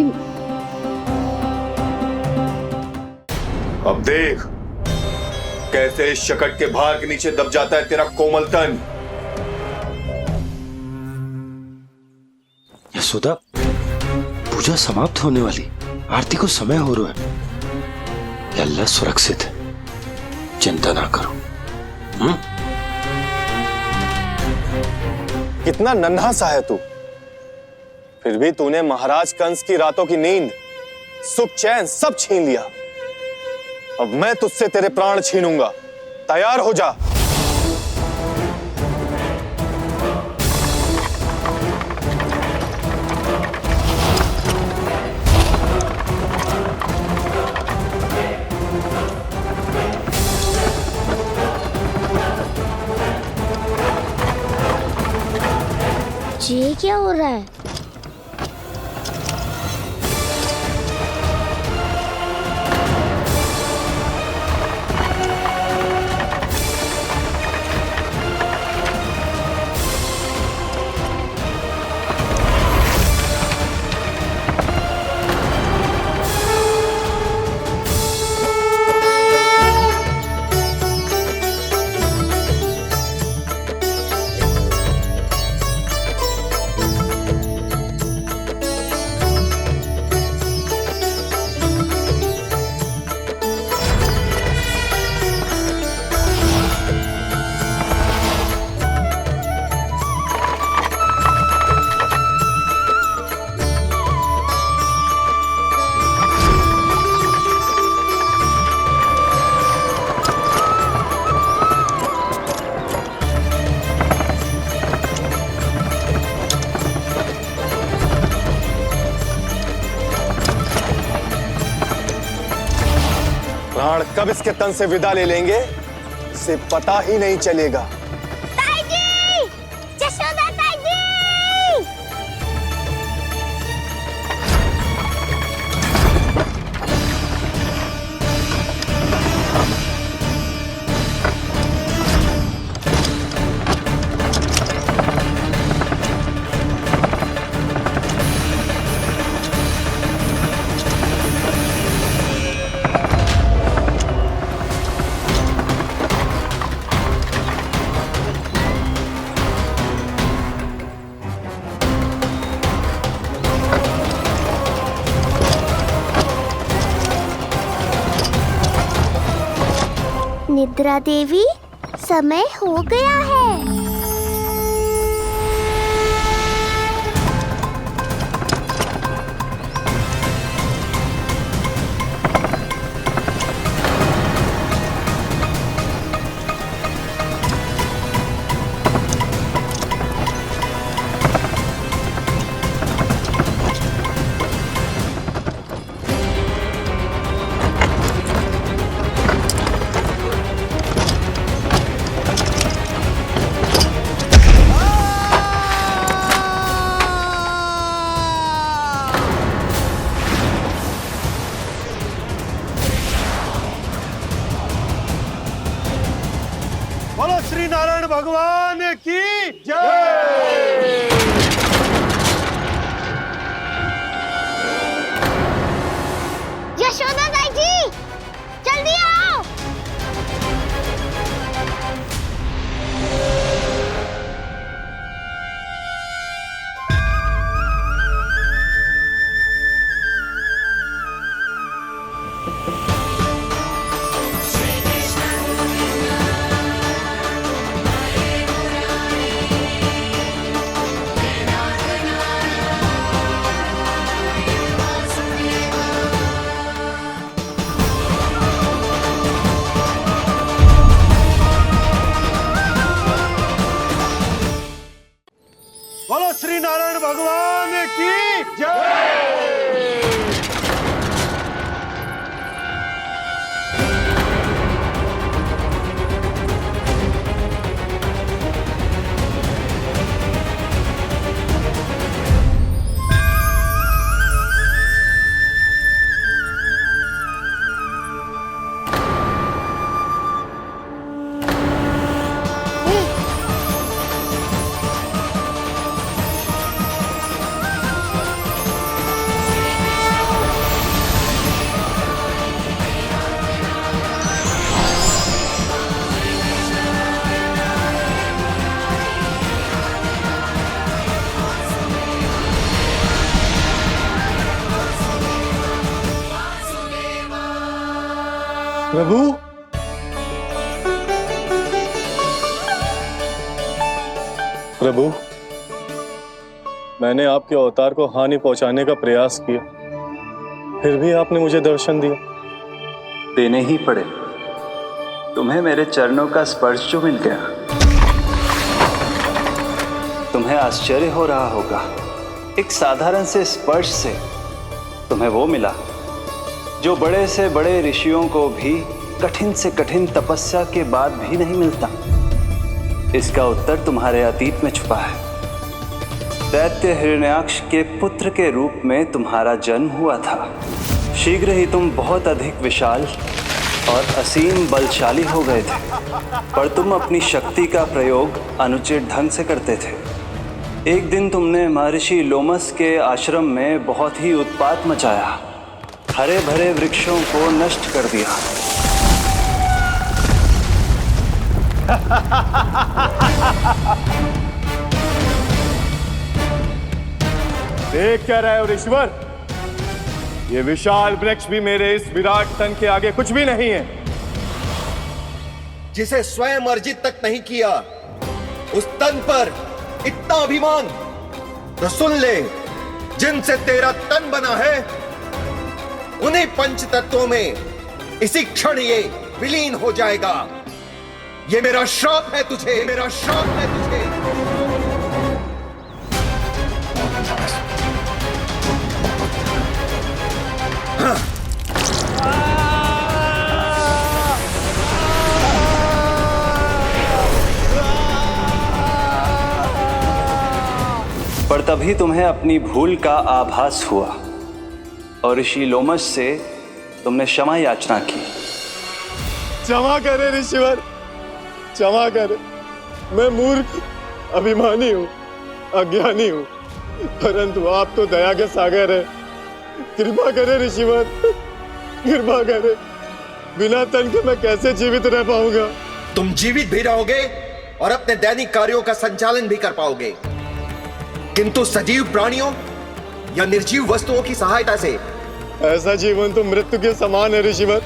A: अब देख कैसे इस शकट के भार के नीचे दब जाता है तेरा कोमल तन।
M: यशोदा, पूजा समाप्त होने वाली, आरती को समय हो रहा है। अल्लाह सुरक्षित है, चिंता ना करो।
A: कितना नन्हा सा है तू, फिर भी तूने महाराज कंस की रातों की नींद, सुख चैन सब छीन लिया। अब मैं तुझसे तेरे प्राण छीनूंगा। तैयार हो जा।
B: ये क्या हो रहा है?
A: कब इसके तन से विदा ले लेंगे इसे पता ही नहीं चलेगा।
B: ताई जी! जशोदा ताई जी! निद्रा देवी, समय हो गया है।
G: बोलो श्री नारायण भगवान की जय।
B: यशोदा ताई जी, जल्दी आओ।
G: बोलो श्री नारायण भगवान की जय। प्रभु,
A: प्रभु, मैंने आपके अवतार को हानि पहुंचाने का प्रयास किया, फिर भी आपने मुझे दर्शन दिया।
M: देने ही पड़े। तुम्हें मेरे चरणों का स्पर्श जो मिल गया, तुम्हें आश्चर्य हो रहा होगा। एक साधारण से स्पर्श से तुम्हें वो मिला जो बड़े से बड़े ऋषियों को भी कठिन से कठिन तपस्या के बाद भी नहीं मिलता। इसका उत्तर तुम्हारे अतीत में छुपा है। दैत्य हिरण्याक्ष के पुत्र के रूप में तुम्हारा जन्म हुआ था। शीघ्र ही तुम बहुत अधिक विशाल और असीम बलशाली हो गए थे, पर तुम अपनी शक्ति का प्रयोग अनुचित ढंग से करते थे। एक दिन तुमने महर्षि लोमस के आश्रम में बहुत ही उत्पात मचाया, हरे भरे वृक्षों को नष्ट कर दिया।
A: देख क्या रहे हो ऋषिवर? ये विशाल वृक्ष भी मेरे इस विराट तन के आगे कुछ भी नहीं है।
O: जिसे स्वयं अर्जित तक नहीं किया, उस तन पर इतना अभिमान, तो सुन ले, जिनसे तेरा तन बना है उन्हीं पंच तत्वों में इसी क्षण ये विलीन हो जाएगा। ये मेरा श्राप है तुझे, मेरा श्राप है तुझे।
M: पर तभी तुम्हें अपनी भूल का आभास हुआ और ऋषि लोमश से तुमने क्षमा याचना की।
A: क्षमा करे ऋषिवर, क्षमा करे। मैं मूर्ख, अभिमानी हूँ, अज्ञानी हूँ, परंतु आप तो दया के सागर है। कृपा करे ऋषिवर, कृपा करे। बिना तन के मैं कैसे जीवित रह पाऊंगा?
O: तुम जीवित भी रहोगे और अपने दैनिक कार्यों का संचालन भी कर पाओगे, किंतु सजीव प्राणियों या निर्जीव वस्तुओं की सहायता से।
A: ऐसा जीवन तो मृत्यु के समान है ऋषिवर।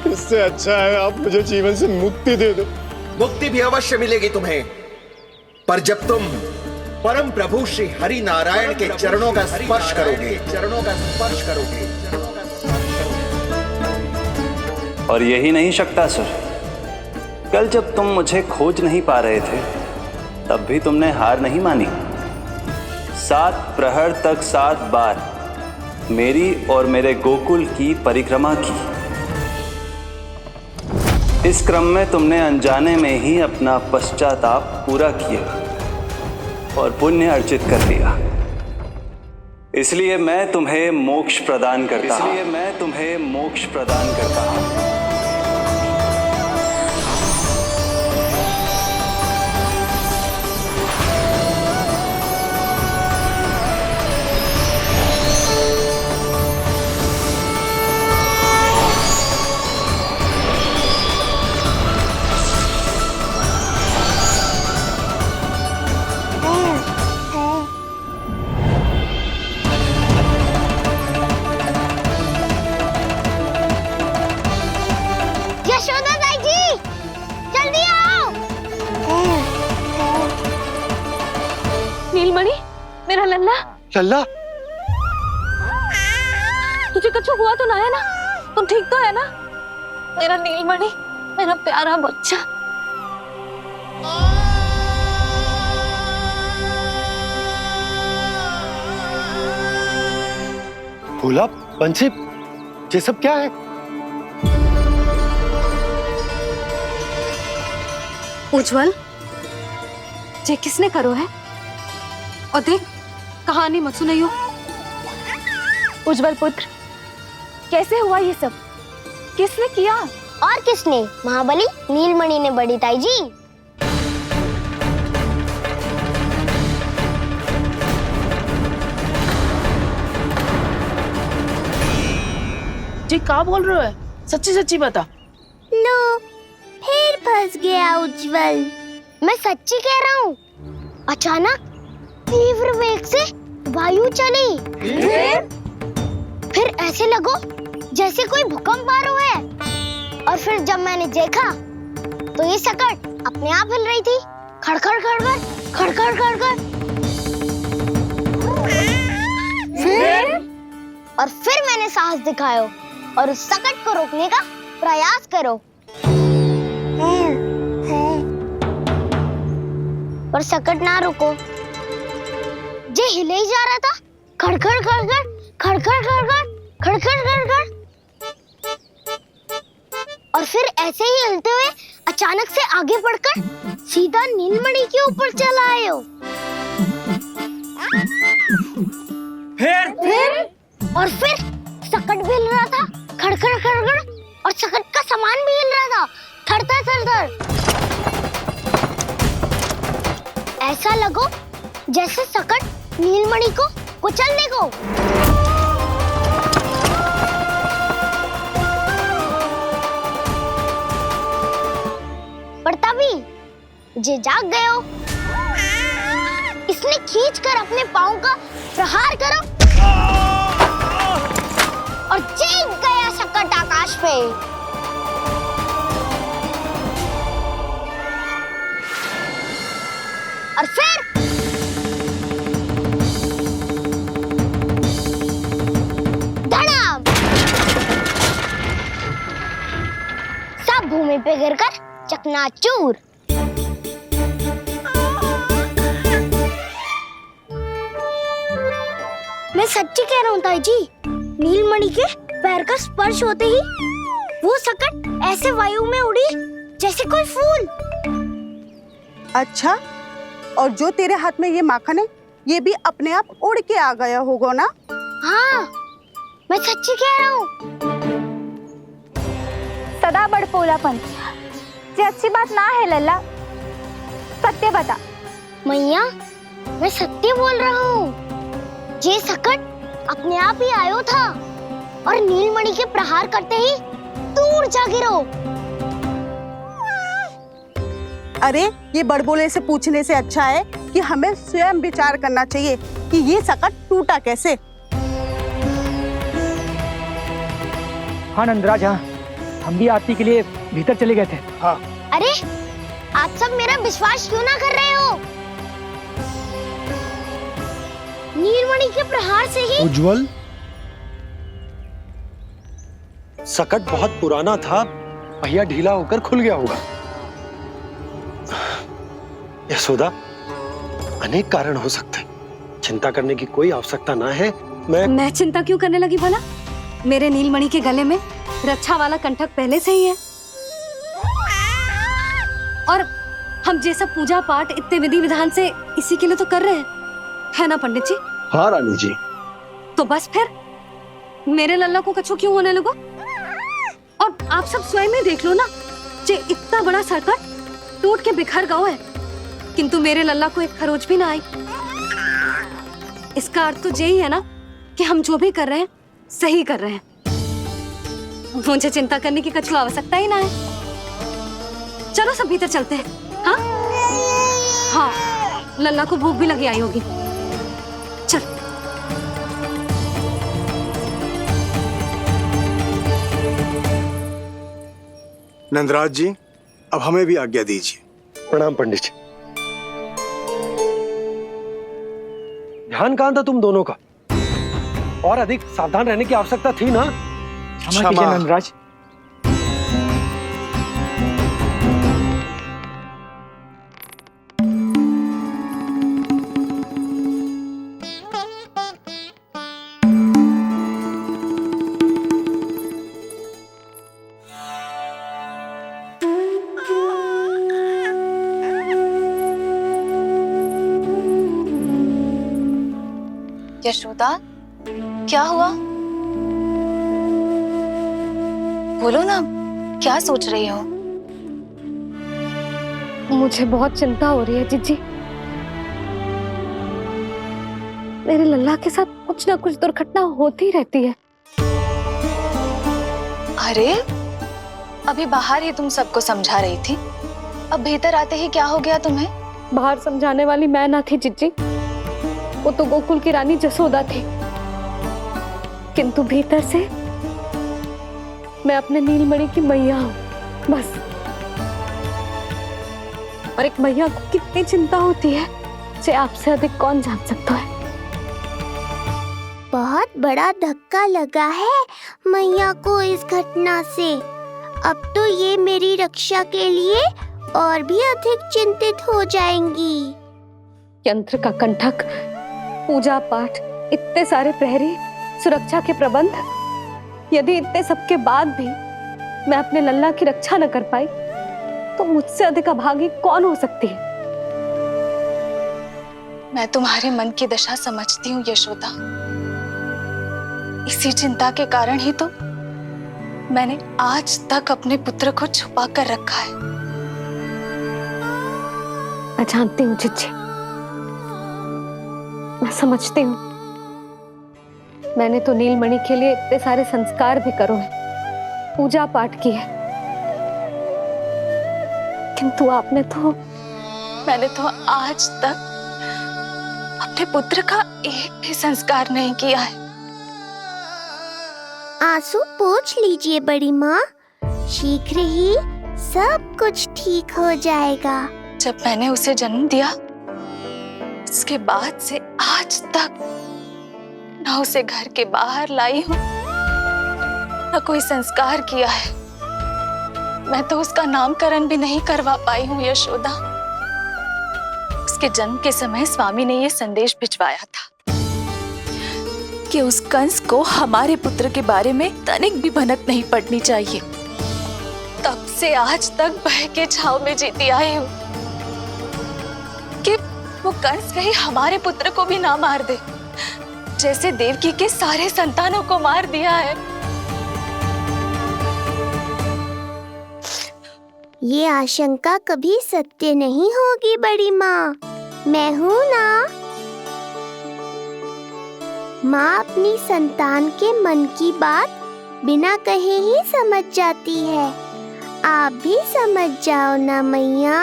A: इससे अच्छा है आप मुझे जीवन से मुक्ति दे दो।
O: मुक्ति भी अवश्य मिलेगी तुम्हें, पर जब तुम परम प्रभु श्री हरि नारायण के चरणों का स्पर्श करोगे।
M: और यही नहीं शक्तासुर, कल जब तुम मुझे खोज नहीं पा रहे थे तब भी तुमने हार नहीं मानी। 7 प्रहर तक 7 बार मेरी और मेरे गोकुल की परिक्रमा की। इस क्रम में तुमने अनजाने में ही अपना पश्चाताप पूरा किया और पुण्य अर्जित कर लिया। इसलिए मैं तुम्हें मोक्ष प्रदान करता हूं।
B: यशोदा ताई जी, जल्दी आओ।
L: नीलमणि, मेरा लल्ला।
D: लल्ला,
L: तुझे कुछ हुआ तो ना है ना? तुम ठीक तो है ना? मेरा नीलमणि, मेरा प्यारा बच्चा।
D: भोला, बंसी, ये सब क्या है?
E: उज्जवल, ये किसने करो है? और देख, कहानी मत सुनाइयो।
F: उज्जवल पुत्र, कैसे हुआ ये सब? किसने किया?
B: और किसने? महाबली नीलमणि ने, बड़ी ताई जी।
P: जी क्या बोल रहे हो है? सच्ची सच्ची बता।
B: लो, फिर फंस गया उज्जवल। मैं सच्ची कह रहा हूँ। अचानक तीव्र वेग से वायु चली। फिर ऐसे लगो जैसे कोई भूकंप आ रहा है। और फिर जब मैंने देखा तो ये सकट अपने आप हिल रही थी, खड़खड़ खड़खड़ खड़खड़ खड़खड़। फिर मैंने साहस दिखाया और उस सकट को रोकने का प्रयास करो, पर सकट ना रुको। जे हिले ही जा रहा था, खड़खड़ खड़खड़ खड़खड़ खड़खड़ खड़खड़ खड़खड़। और फिर ऐसे ही हिलते हुए अचानक से आगे बढ़कर सीधा नीलमणि के ऊपर चला आए हो। और फिर सकट भी हिल रहा था, खड़खड़ खड़खड़, और सकट का सामान भी हिल रहा था, थरथर थरथर। ऐसा लगो जैसे सकट नीलमणि को कुचलने को। पर तभी जे जाग गए हो। इसने खींचकर अपने पांव का प्रहार करो और चीख गया सकट आकाश पे। और फिर धड़ाम, सब भूमि पे गिरकर चकनाचूर। मैं सच्ची कह रहा हूँ ताई जी, नीलमणि के पैर का स्पर्श होते ही वो सकट ऐसे वायु में उड़ी जैसे कोई फूल।
P: अच्छा,
Q: और जो तेरे हाथ में ये माखन है, ये भी अपने आप उड़ के आ गया होगा ना?
B: हाँ, मैं सच्ची कह रहा हूँ।
F: सदा बड़पोलापन ये अच्छी बात ना है लल्ला, सत्य बता।
B: मैया, मैं सत्य बोल रहा हूँ। ये सकट अपने आप ही आयो था और नीलमणि के प्रहार करते ही दूर जा गिरो।
Q: अरे ये बड़बोले से पूछने से अच्छा है कि हमें स्वयं विचार करना चाहिए कि ये सकट टूटा कैसे।
R: हाँ नंदराज, हाँ हम भी आरती के लिए भीतर चले गए थे।
G: हाँ।
B: अरे आप सब मेरा विश्वास क्यों ना कर रहे हो? नीलमणि के प्रहार से ही
S: उज्जवल,
D: सकट बहुत पुराना था, पहिया ढीला होकर खुल गया होगा। यशोदा, अनेक कारण हो सकते हैं, चिंता करने की कोई आवश्यकता ना है।
E: मैं चिंता क्यों करने लगी भला? मेरे नीलमणि के गले में रक्षा वाला कंठक पहले से ही है, और हम जैसा पूजा पाठ इतने विधि विधान से इसी के लिए तो कर रहे हैं, है ना पंडित जी?
S: हाँ रानी जी।
E: तो बस फिर मेरे लल्ला को कछु क्यों होने लगा? और आप सब स्वयं ही देख लो ना, जे इतना बड़ा सकट टूट के बिखर गया है, किंतु मेरे लल्ला को एक खरोच भी ना आई। इसका अर्थ तो यही है ना कि हम जो भी कर रहे हैं सही कर रहे हैं। मुझे चिंता करने की कछु आवश्यकता ही ना है। चलो सब भीतर चलते हैं। हाँ हाँ, लल्ला को भूख भी लगी आई होगी। चल।
G: नंदराज जी, अब हमें भी आज्ञा दीजिए।
D: प्रणाम पंडित जी। ध्यान कहाँ था तुम दोनों का? और अधिक सावधान रहने की आवश्यकता थी ना?
R: क्षमा कीजिए नंदराज।
L: यशोदा, क्या हुआ? बोलो ना, क्या सोच रही हो?
E: मुझे बहुत चिंता हो रही है जीजी। मेरे लल्ला के साथ कुछ ना कुछ दुर्घटना होती रहती है।
L: अरे, अभी बाहर ही तुम सबको समझा रही थी, अब भीतर आते ही क्या हो गया तुम्हें?
E: बाहर समझाने वाली मैं ना थी जीजी, वो तो गोकुल की रानी जसोदा थी, किंतु भीतर से मैं अपने नीलमणि की मैया हूँ, बस। और एक मैया को कितनी चिंता होती है, जे आपसे अधिक कौन जान सकता है।
B: बहुत बड़ा धक्का लगा है मैया को इस घटना से। अब तो ये मेरी रक्षा के लिए और भी अधिक चिंतित हो जाएंगी।
E: यंत्र का कंठक, पूजा पाठ, इतने सारे प्रहरी, सुरक्षा के प्रबंध, यदि इतने सबके बाद भी मैं अपने लल्ला की रक्षा न कर पाई तो मुझसे अधिक अभागी कौन हो सकती है?
L: मैं तुम्हारे मन की दशा समझती हूँ यशोदा। इसी चिंता के कारण ही तो मैंने आज तक अपने पुत्र को छुपा कर रखा है।
E: मैं जानती हूँ जीजी, मैं समझती हूँ। मैंने तो नीलमणि के लिए इतने सारे संस्कार भी करो है, पूजा पाठ की है, किंतु मैंने तो आज तक अपने पुत्र का एक भी संस्कार नहीं किया है।
B: आंसू पोंछ लीजिए बड़ी माँ, शीघ्र ही सब कुछ ठीक हो जाएगा।
L: जब मैंने उसे जन्म दिया, उसके बाद से आज तक न उसे घर के बाहर लाई हूँ, न कोई संस्कार किया है। मैं तो उसका नामकरण भी नहीं करवा पाई हूँ यशोदा। उसके जन्म के समय स्वामी ने यह संदेश भिजवाया था कि उस कंस को हमारे पुत्र के बारे में तनिक भी भनक नहीं पड़नी चाहिए। तब से आज तक भय के छाव में जीती आई हूँ कि वो कंस कहीं हमारे पुत्र को भी ना मार दे, जैसे देवकी के सारे संतानों को मार दिया है।
B: ये आशंका कभी सत्य नहीं होगी बड़ी माँ, मैं हूँ ना। माँ अपनी संतान के मन की बात बिना कहे ही समझ जाती है। आप भी समझ जाओ ना मैया।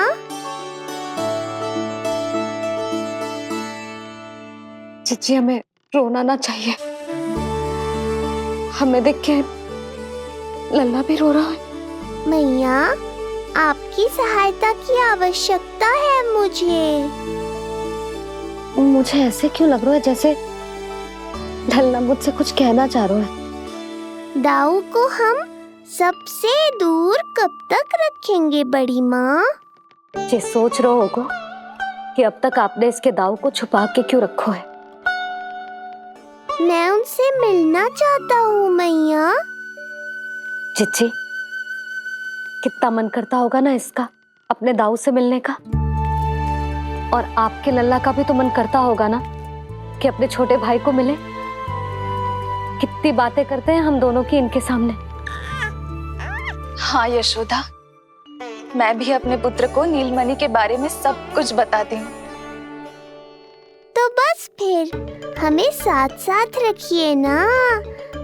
C: जीजी हमें रोना ना चाहिए। हमें देख के लल्ला भी रो रहा है।
B: मैया, आपकी सहायता की आवश्यकता है मुझे।
E: मुझे ऐसे क्यों लग रहा है जैसे लल्ला मुझसे कुछ कहना चाह रहा है।
B: दाऊ को हम सबसे दूर कब तक रखेंगे बड़ी माँ?
E: ये सोच रहे होगा कि अब तक आपने इसके दाऊ को छुपा के क्यों रखो है।
B: मैं उनसे मिलना चाहता हूँ मैया।
E: चिच्ची, कितना मन करता होगा ना इसका अपने दाऊ से मिलने का। और आपके लल्ला का भी तो मन करता होगा ना कि अपने छोटे भाई को मिले। कितनी बातें करते हैं हम दोनों की इनके सामने।
L: हाँ यशोदा, मैं भी अपने पुत्र को नीलमणि के बारे में सब कुछ बताती हूँ।
B: तो बस फिर हमें साथ साथ रखिए ना।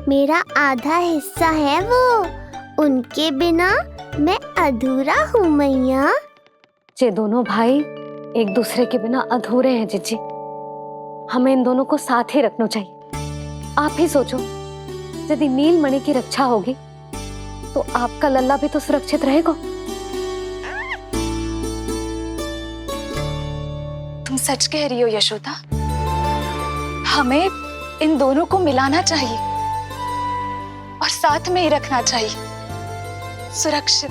B: मेरा आधा हिस्सा है वो, उनके बिना मैं अधूरा हूँ मैया।
E: ये दोनों भाई एक दूसरे के बिना अधूरे हैं जीजी। हमें इन दोनों को साथ ही रखना चाहिए। आप ही सोचो, यदि नीलमणि की रक्षा होगी तो आपका लल्ला भी तो सुरक्षित रहेगा।
L: तुम सच कह रही हो यशोदा, हमें इन दोनों को मिलाना चाहिए और साथ में ही रखना चाहिए, सुरक्षित।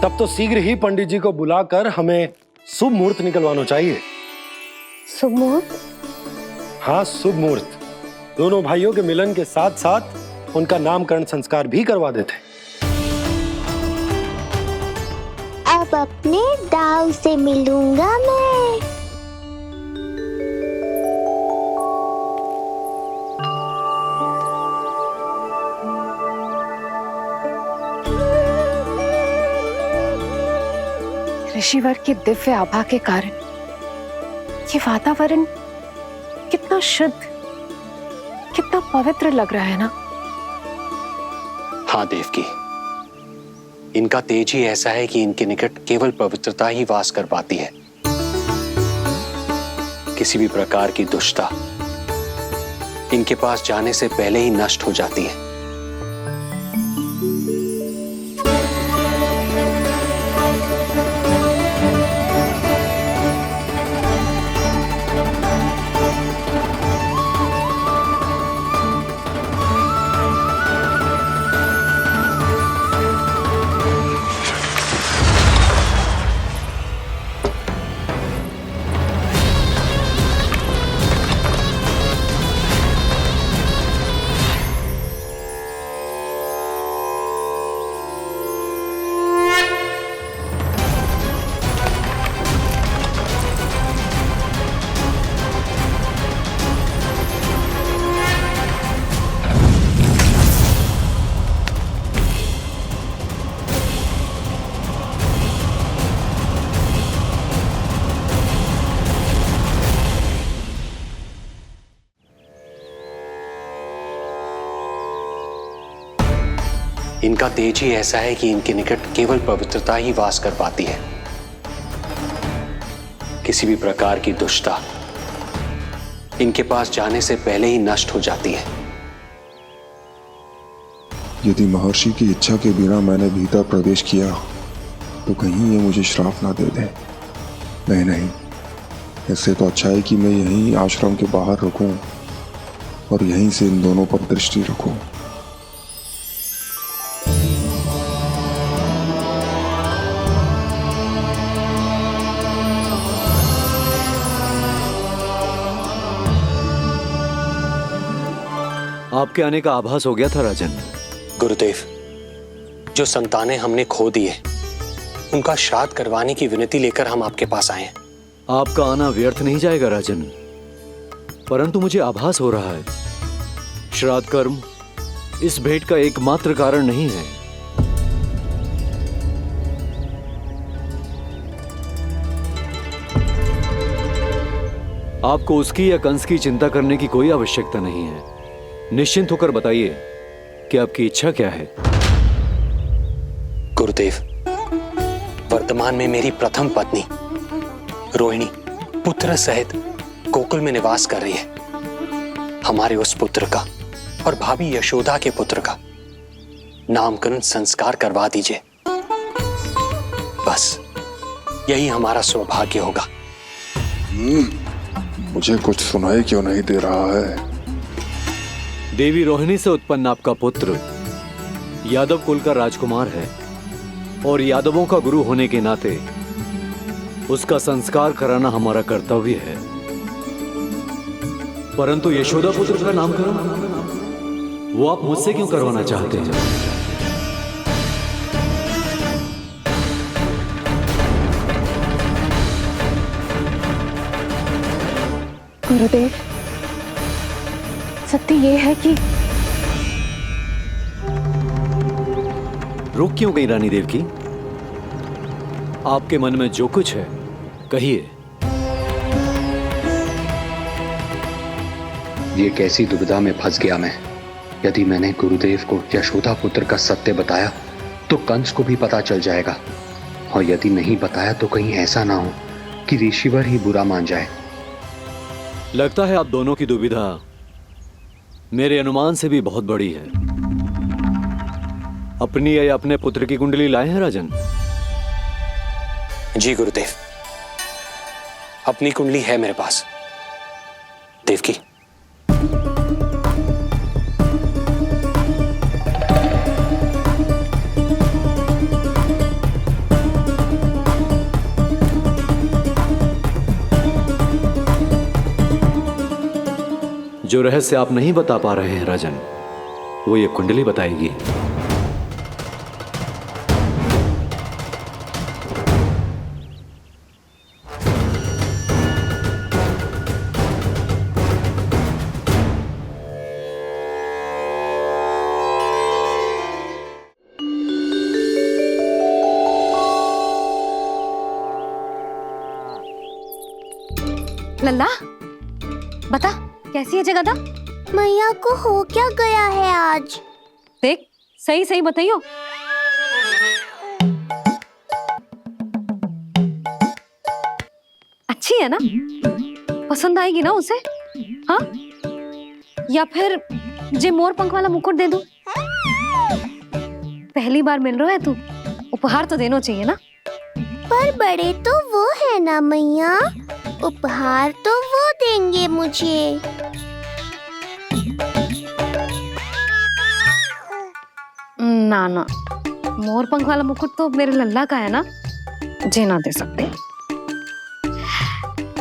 S: तब तो शीघ्र ही पंडित जी को बुलाकर हमें शुभ मुहूर्त निकलवाना चाहिए।
E: शुभ मुहूर्त?
S: हाँ, शुभ मुहूर्त। दोनों भाइयों के मिलन के साथ साथ उनका नामकरण संस्कार भी करवा देते।
B: अब अपने दाऊ से मिलूंगा मैं।
C: ऋषिवर की दिव्य आभा के कारण ये वातावरण कितना शुद्ध, कितना पवित्र लग रहा है ना।
D: हाँ देवकी, इनका तेज ही ऐसा है कि इनके निकट केवल पवित्रता ही वास कर पाती है। किसी भी प्रकार की दुष्टता इनके पास जाने से पहले ही नष्ट हो जाती है। इनका तेज ही ऐसा है कि इनके निकट केवल पवित्रता ही वास कर पाती है। किसी भी प्रकार की दुष्टता इनके पास जाने से पहले ही नष्ट हो जाती है।
T: यदि महर्षि की इच्छा के बिना मैंने भीतर प्रवेश किया तो कहीं ये मुझे श्राप ना दे दे। नहीं, इससे तो अच्छा है कि मैं यहीं आश्रम के बाहर रुकूं और यहीं से इन दोनों पर दृष्टि रखूं।
M: आपके आने का आभास हो गया था राजन।
D: गुरुदेव, जो संतानें हमने खो दी है उनका श्राद्ध करवाने की विनती लेकर हम आपके पास आए हैं।
U: आपका आना व्यर्थ नहीं जाएगा राजन, परंतु मुझे आभास हो रहा है श्राद्ध कर्म इस भेंट का एकमात्र कारण नहीं है। आपको उसकी या कंस की चिंता करने की कोई आवश्यकता नहीं है। निश्चिंत होकर बताइए कि आपकी इच्छा क्या है।
D: गुरुदेव, वर्तमान में मेरी प्रथम पत्नी रोहिणी पुत्र सहित गोकुल में निवास कर रही है। हमारे उस पुत्र का और भाभी यशोदा के पुत्र का नामकरण संस्कार करवा दीजिए। बस यही हमारा सौभाग्य होगा।
T: मुझे कुछ सुनाई क्यों नहीं दे रहा है?
U: देवी रोहिणी से उत्पन्न आपका पुत्र यादव कुल का राजकुमार है और यादवों का गुरु होने के नाते उसका संस्कार कराना हमारा कर्तव्य है। परंतु यशोदा पुत्र का नामकरण वो आप मुझसे क्यों करवाना चाहते हैं?
C: गुरुदेव, सत्य ये है कि
U: रुक क्यों गई रानी देवकी? आपके मन में जो कुछ है कहिए।
D: ये कैसी दुविधा में फंस गया मैं। यदि मैंने गुरुदेव को यशोदा पुत्र का सत्य बताया तो कंस को भी पता चल जाएगा, और यदि नहीं बताया तो कहीं ऐसा ना हो कि ऋषिवर ही बुरा मान जाए।
U: लगता है आप दोनों की दुविधा मेरे अनुमान से भी बहुत बड़ी है। अपनी या अपने पुत्र की कुंडली लाए हैं राजन?
D: जी गुरुदेव, अपनी कुंडली है मेरे पास। देवकी,
U: जो रहस्य आप नहीं बता पा रहे हैं राजन, वो ये कुंडली बताएगी।
E: लल्ला, बता कैसी है जगदा?
B: मैया को हो क्या गया है आज?
E: देख, सही सही बताइयो। अच्छी है ना? पसंद आएगी ना उसे? हाँ? या फिर जे मोर पंख वाला मुकुट दे दूं? पहली बार मिल रहा है तू, उपहार तो देना चाहिए ना?
B: पर बड़े तो वो है ना मैया, उपहार तो वो देंगे मुझे।
E: ना ना, मोर पंख वाला मुकुट तो मेरे लल्ला का है ना, जे ना दे सकते।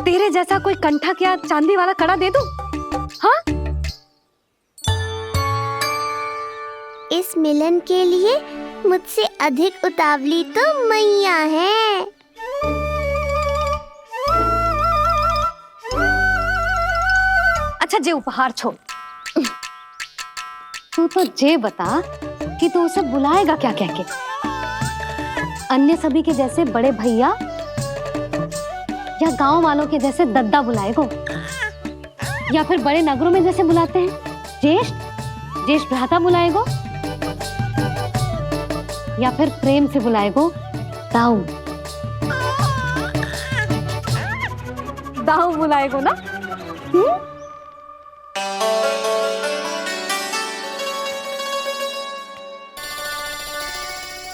E: तेरे जैसा कोई कंठक या चांदी वाला कड़ा दे दूं? हाँ?
B: इस मिलन के लिए मुझसे अधिक उतावली तो मैया है।
E: अच्छा, जे उपहार छोड़, तू तो जे बता कि तू उसे बुलाएगा क्या कह के? अन्य सभी के जैसे बड़े भैया या गांव वालों के जैसे दद्दा बुलाएगो, या फिर बड़े नगरों में जैसे बुलाते हैं ज्येष्ठ भ्राता बुलाएगो, या फिर प्रेम से बुलाएगो दाऊ बुलाएगो ना?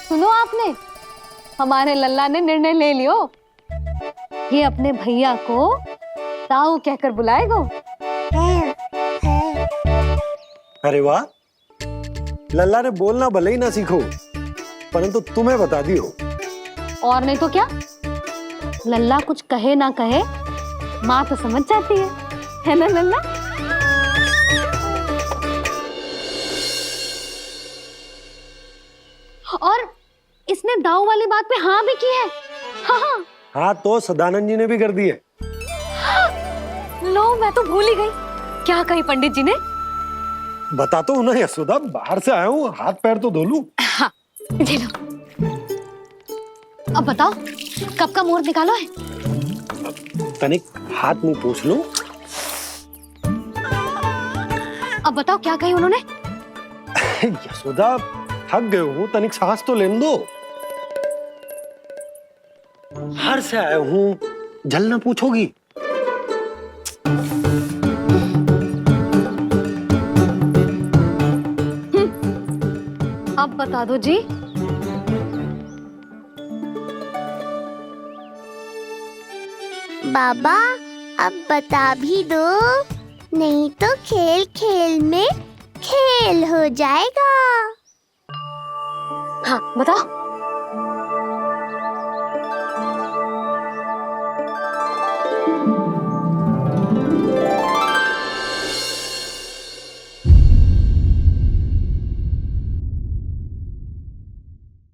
E: सुनो आपने, हमारे लल्ला ने निर्णय ले लियो, ये अपने भैया को ताऊ कहकर बुलाएगो।
S: अरे वाह, लल्ला ने बोलना भले ही ना सीखो, परंतु तुम्हें बता दियो।
E: और नहीं तो क्या, लल्ला कुछ कहे ना कहे माँ तो समझ जाती है ना लल्ला? और इसने दाऊ वाली बात पे हाँ भी की है। हाँ,
S: हाँ तो सदानंद जी ने भी कर दी है।
E: बताओ, मैं तो भूल ही गई। क्या कही पंडित जी ने?
S: बता तो ना यशोदा, बाहर से आया हूँ, हाथ पैर तो धो लूं।
E: हाँ, ये लो। अब बताओ, कब का मुहूर्त निकालो है?
S: तनिक हाथ मुंह पूछ लूं।
E: अब बताओ क्या कही उन्होंने?
S: यशोदा थक गए हूँ, तनिक सांस तो लेने दो। बाहर से आया हूँ, जल ना पूछोगी?
E: अब बता दो जी।
B: बाबा अब बता भी दो, नहीं तो खेल खेल में खेल हो जाएगा।
E: हाँ बताओ।